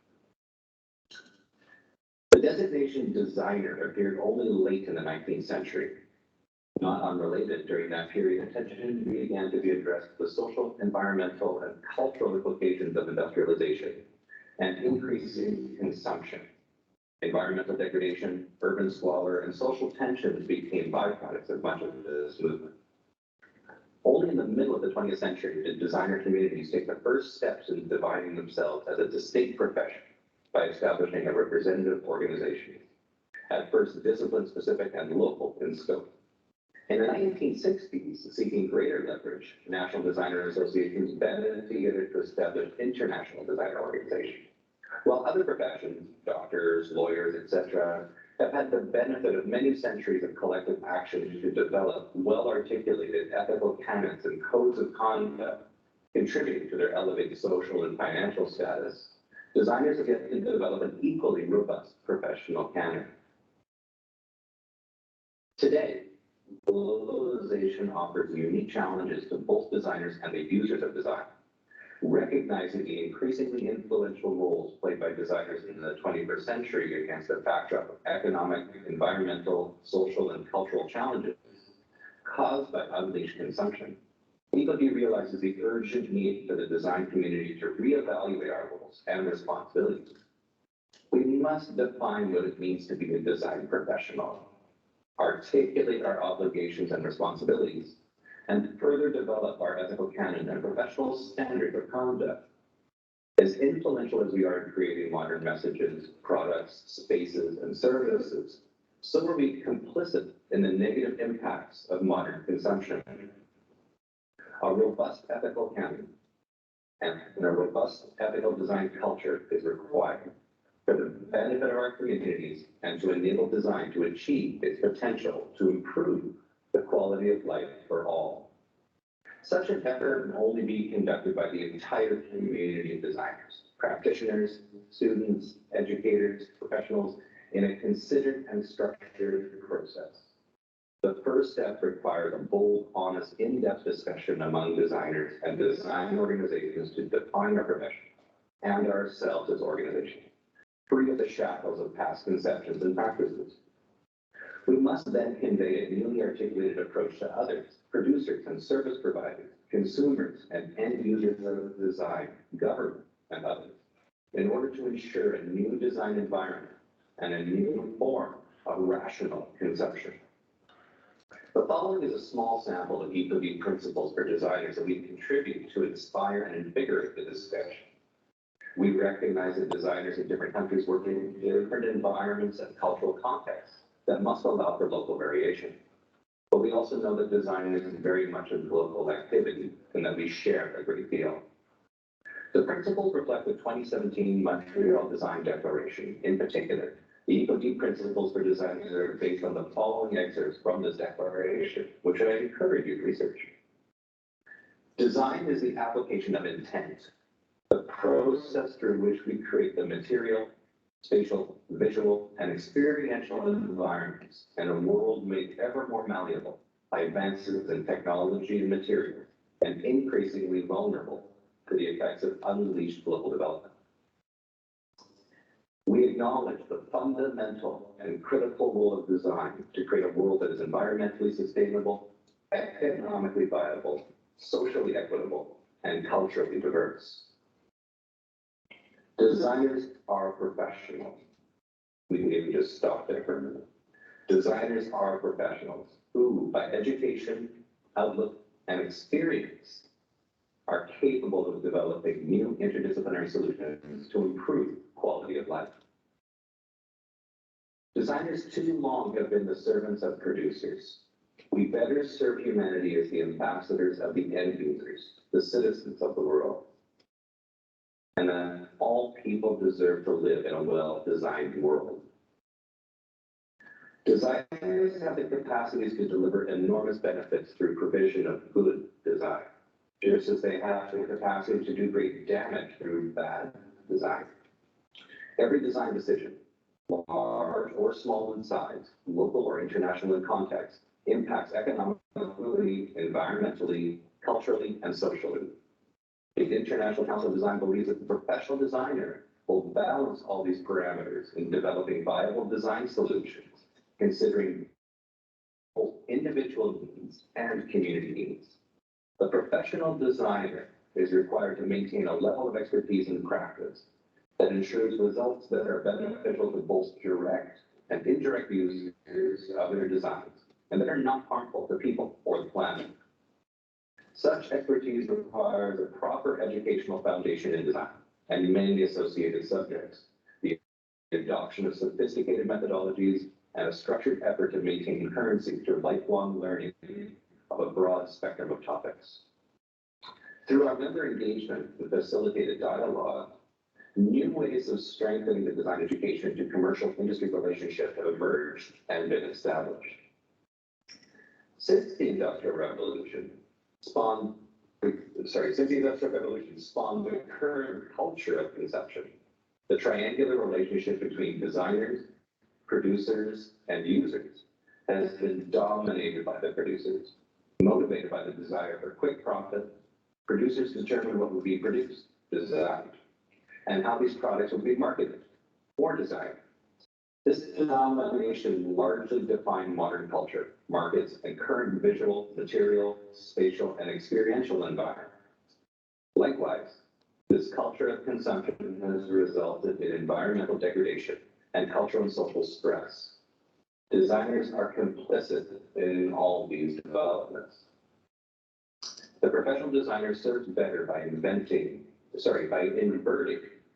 The designation designer appeared only late in the 19th century. Not unrelated, during that period, attention began to be addressed to the social, environmental, and cultural implications of industrialization and increasing consumption. Environmental degradation, urban squalor, and social tensions became byproducts of much of this movement. Only in the middle of the 20th century did designer communities take the first steps in dividing themselves as a distinct profession by establishing a representative organization, at first discipline-specific and local in scope. In the 1960s, seeking greater leverage, national designer associations banded together to establish international designer organizations. While other professions, doctors, lawyers, etc., have had the benefit of many centuries of collective action to develop well-articulated ethical canons and codes of conduct, contributing to their elevated social and financial status, designers have yet to develop an equally robust professional canon. Today, globalization offers unique challenges to both designers and the users of design. Recognizing the increasingly influential roles played by designers in the 21st century against a backdrop of economic, environmental, social, and cultural challenges caused by unleashed consumption, EcoD realizes the urgent need for the design community to reevaluate our roles and responsibilities. We must define what it means to be a design professional, articulate our obligations and responsibilities, and further develop our ethical canon and professional standard of conduct. As influential as we are in creating modern messages, products, spaces, and services, so are we complicit in the negative impacts of modern consumption. A robust ethical canon and a robust ethical design culture is required for the benefit of our communities and to enable design to achieve its potential to improve the quality of life for all. Such an effort can only be conducted by the entire community of designers, practitioners, students, educators, professionals, in a considered and structured process. The first step requires a bold, honest, in-depth discussion among designers and design organizations to define our profession and ourselves as organizations, free of the shackles of past conceptions and practices. We must then convey a newly articulated approach to others, producers and service providers, consumers and end users of design, government, and others, in order to ensure a new design environment and a new form of rational consumption. The following is a small sample of EcoD principles for designers that we contribute to inspire and invigorate the discussion. We recognize that designers in different countries work in different environments and cultural contexts that must allow for local variation. But we also know that design is very much a global activity and that we share a great deal. The principles reflect the 2017 Montreal Design Declaration. In particular, the EcoD principles for designers are based on the following excerpts from this declaration, which I encourage you to research. Design is the application of intent, the process through which we create the material, spatial, visual, and experiential environments in a world made ever more malleable by advances in technology and materials, and increasingly vulnerable to the effects of unleashed global development. We acknowledge the fundamental and critical role of design to create a world that is environmentally sustainable, economically viable, socially equitable, and culturally diverse. Designers are professionals. We can even just stop there for a minute. Designers are professionals who, by education, outlook, and experience, are capable of developing new interdisciplinary solutions to improve quality of life. Designers too long have been the servants of producers. We better serve humanity as the ambassadors of the end users, the citizens of the world. And that all people deserve to live in a well-designed world. Designers have the capacities to deliver enormous benefits through provision of good design. just as they have the capacity to do great damage through bad design. Every design decision, large or small in size, local or international in context, impacts economically, environmentally, culturally, and socially. The International Council of Design believes that the professional designer will balance all these parameters in developing viable design solutions, considering both individual needs and community needs. The professional designer is required to maintain a level of expertise and practice that ensures results that are beneficial to both direct and indirect users of their designs, and that are not harmful to people or the planet. Such expertise requires a proper educational foundation in design and many associated subjects, the adoption of sophisticated methodologies, and a structured effort to maintain currency through lifelong learning of a broad spectrum of topics. Through our member engagement and facilitated dialogue, new ways of strengthening the design education to commercial industry relationship have emerged and been established. Since the Industrial Revolution spawned the current culture of conception, the triangular relationship between designers, producers, and users has been dominated by the producers, motivated by the desire for quick profit. Producers determine what will be produced, designed, and how these products will be marketed or designed. This domination largely defined modern culture, markets, and current visual, material, spatial, and experiential environments. Likewise, this culture of consumption has resulted in environmental degradation and cultural and social stress. Designers are complicit in all these developments. The professional designer serves better by inverting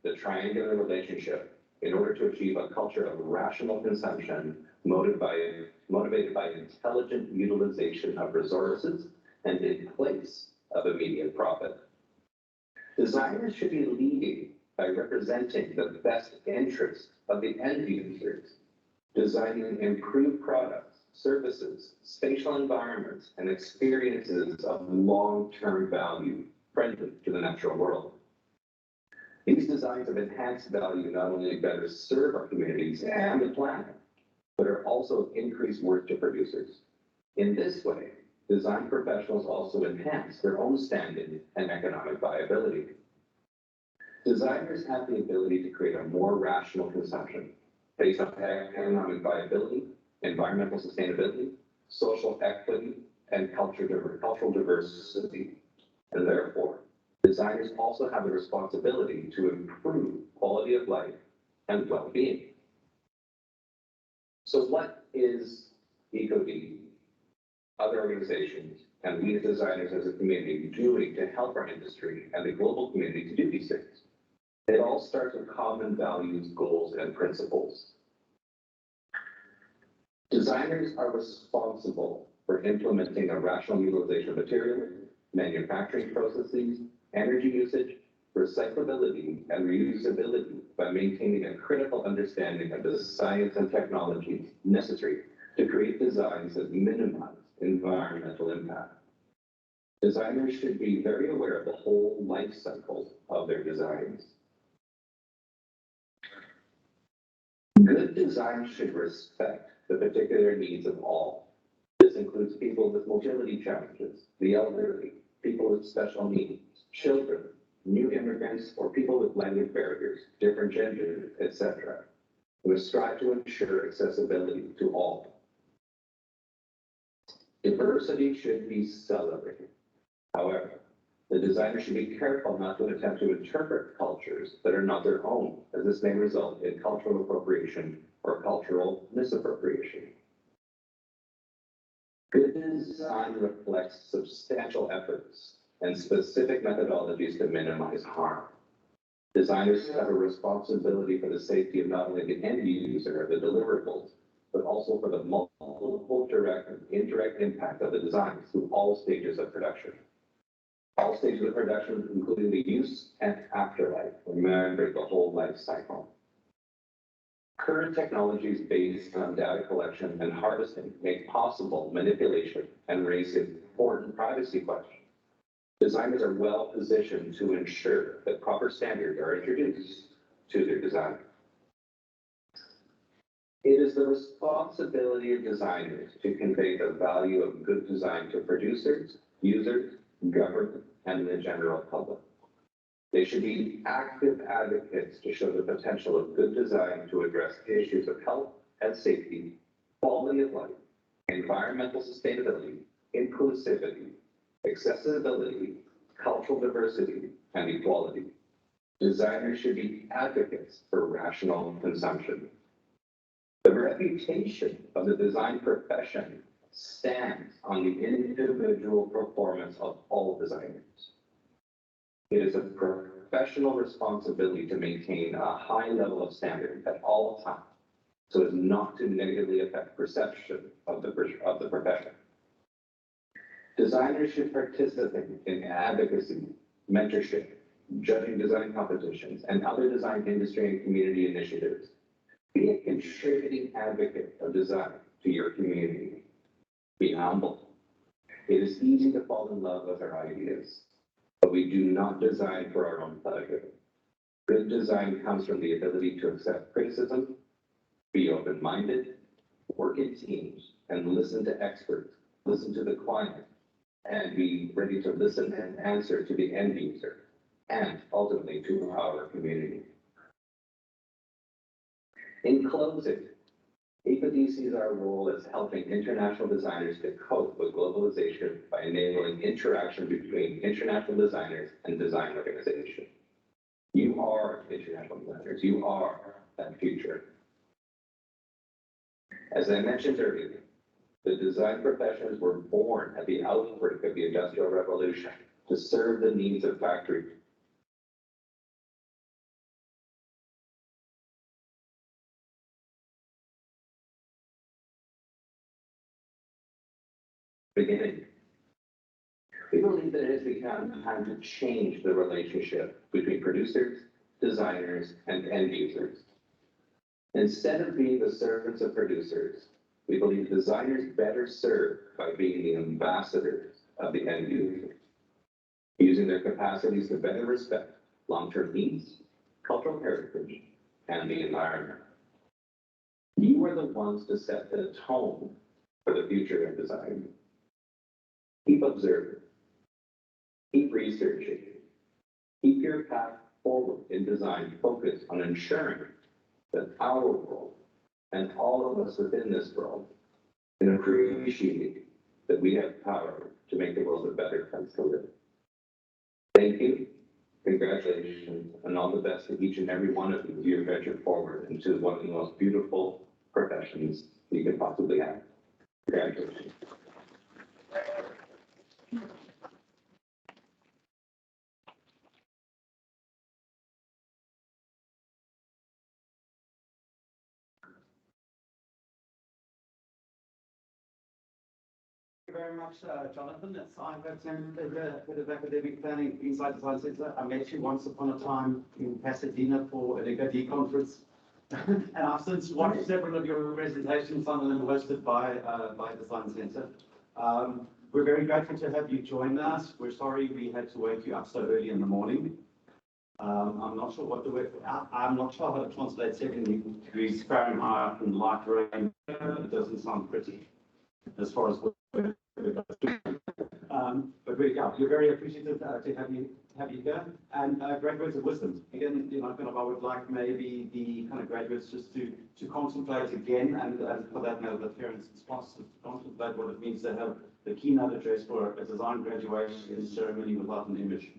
the triangular relationship in order to achieve a culture of rational consumption motivated by intelligent utilization of resources and in place of immediate profit. Designers should be leading by representing the best interests of the end users, designing improved products, services, spatial environments, and experiences of long-term value friendly to the natural world. These designs of enhanced value not only better serve our communities and the planet, but are also increased worth to producers. In this way, design professionals also enhance their own standing and economic viability. Designers have the ability to create a more rational consumption based on economic viability, environmental sustainability, social equity, and cultural diversity. And therefore, designers also have the responsibility to improve quality of life and well-being. So what is EcoD, other organizations, and we as designers as a community doing to help our industry and the global community to do these things? It all starts with common values, goals, and principles. Designers are responsible for implementing a rational utilization of materials, manufacturing processes, energy usage, recyclability, and reusability by maintaining a critical understanding of the science and technologies necessary to create designs that minimize environmental impact. Designers should be very aware of the whole life cycle of their designs. Good design should respect the particular needs of all. This includes people with mobility challenges, the elderly, people with special needs, children, new immigrants, or people with language barriers, different genders, etc. We strive to ensure accessibility to all. Diversity should be celebrated. However, the designer should be careful not to attempt to interpret cultures that are not their own, as this may result in cultural appropriation or cultural misappropriation. Good design reflects substantial efforts and specific methodologies to minimize harm. Designers have a responsibility for the safety of not only the end user of the deliverables, but also for the multiple direct and indirect impact of the design through all stages of production. All stages of production, including the use and afterlife, remember the whole life cycle. Current technologies based on data collection and harvesting make possible manipulation and raise important privacy questions. Designers are well positioned to ensure that proper standards are introduced to their design. It is the responsibility of designers to convey the value of good design to producers, users, government, and the general public. They should be active advocates to show the potential of good design to address issues of health and safety, quality of life, environmental sustainability, inclusivity, accessibility, cultural diversity, and equality. Designers should be advocates for rational consumption. The reputation of the design profession stands on the individual performance of all designers. It is a professional responsibility to maintain a high level of standard at all times so as not to negatively affect perception of the profession. Designers should participate in advocacy, mentorship, judging design competitions, and other design industry and community initiatives. Be a contributing advocate of design to your community. Be humble. It is easy to fall in love with our ideas, but we do not design for our own pleasure. Good design comes from the ability to accept criticism, be open-minded, work in teams, and listen to experts, listen to the client, and be ready to listen and answer to the end user, and ultimately to our community. In closing, APOD sees our role as helping international designers to cope with globalization by enabling interaction between international designers and design organizations. You are international designers. You are that future. As I mentioned earlier, the design professions were born at the outbreak of the Industrial Revolution to serve the needs of factory beginning. We believe that it has become time to change the relationship between producers, designers, and end users. Instead of being the servants of producers, we believe designers better serve by being the ambassadors of the end user, using their capacities to better respect long-term needs, cultural heritage, and the environment. You are the ones to set the tone for the future of design. Keep observing, keep researching, keep your path forward in design focused on ensuring that our world and all of us within this world can appreciate that we have power to make the world a better place to live. Thank you, congratulations, and all the best to each and every one of you as you venture forward into one of the most beautiful professions you can possibly have. Congratulations. Thank you very much, Jonathan. It's I've attended a bit of academic planning at Greenside Design Center. I met you once upon a time in Pasadena for an EGAD conference. And I've since watched several of your presentations, some of them hosted by Design Center. We're very grateful to have you join us. We're sorry we had to wake you up so early in the morning. I'm not sure what the word, I'm not sure how to translate 70 degrees Fahrenheit and light rain. It doesn't sound pretty as far as but we're very appreciative to have you here, and great words of wisdom. Again, I would like maybe the kind of graduates just to contemplate again, and for that matter, the parents and sponsors to contemplate what it means to have the keynote address for a design graduation ceremony without an image.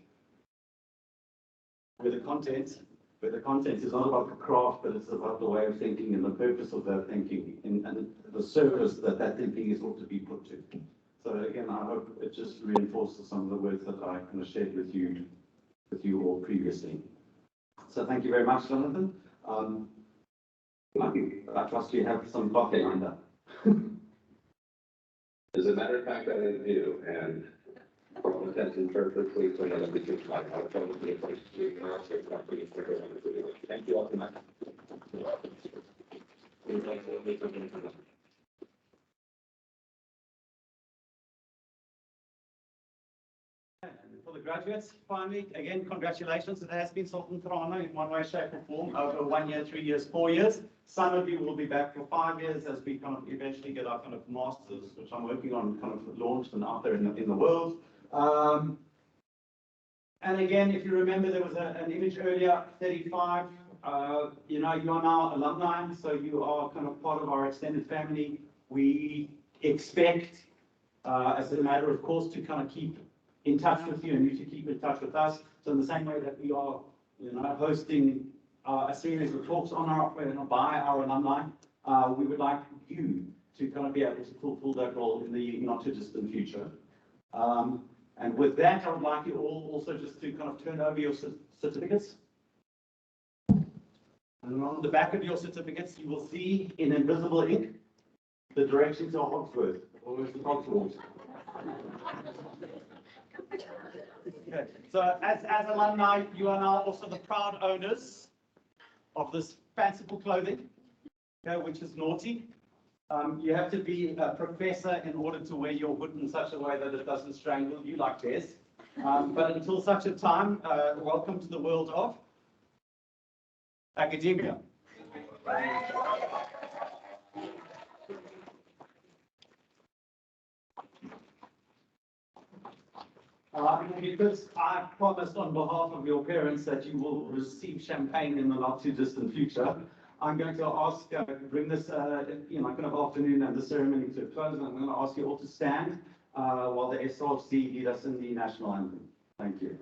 Where the content is not about the craft, but it's about the way of thinking and the purpose of that thinking and the service that thinking is ought to be put to. So again, I hope it just reinforces some of the words that I kind of shared with you all previously. So thank you very much, Jonathan. I trust you have some coffee lined up. As a matter of fact, I do, and for all intents and purposes, when I became my probably a place to thank you all so much. And for the graduates, finally, again, congratulations. It has been Sultan Trana in one way, shape or form over 1 year, 3 years, 4 years. Some of you will be back for 5 years as we kind of eventually get our kind of masters, which I'm working on, kind of launched and out there in the world. And again, if you remember, there was an image earlier, 35. You know, you are now alumni, so you are kind of part of our extended family. We expect, as a matter of course, to kind of keep in touch with you and you to keep in touch with us. So in the same way that we are, you know, hosting a series of talks on our, by our alumni, we would like you to kind of be able to fulfill that role in the not too distant future. And with that, I would like you all also just to kind of turn over your certificates. And on the back of your certificates, you will see in invisible ink the directions to Oxford, or Oxford. Okay. So as alumni, you are now also the proud owners of this fanciful clothing, okay, which is naughty. You have to be a professor in order to wear your hood in such a way that it doesn't strangle you like this. But until such a time, welcome to the world of academia. Because I promised on behalf of your parents that you will receive champagne in the not too distant future, I'm going to ask, bring this, you know, kind of afternoon and the ceremony to a close, and I'm going to ask you all to stand while the SRC lead us in the national anthem. Thank you.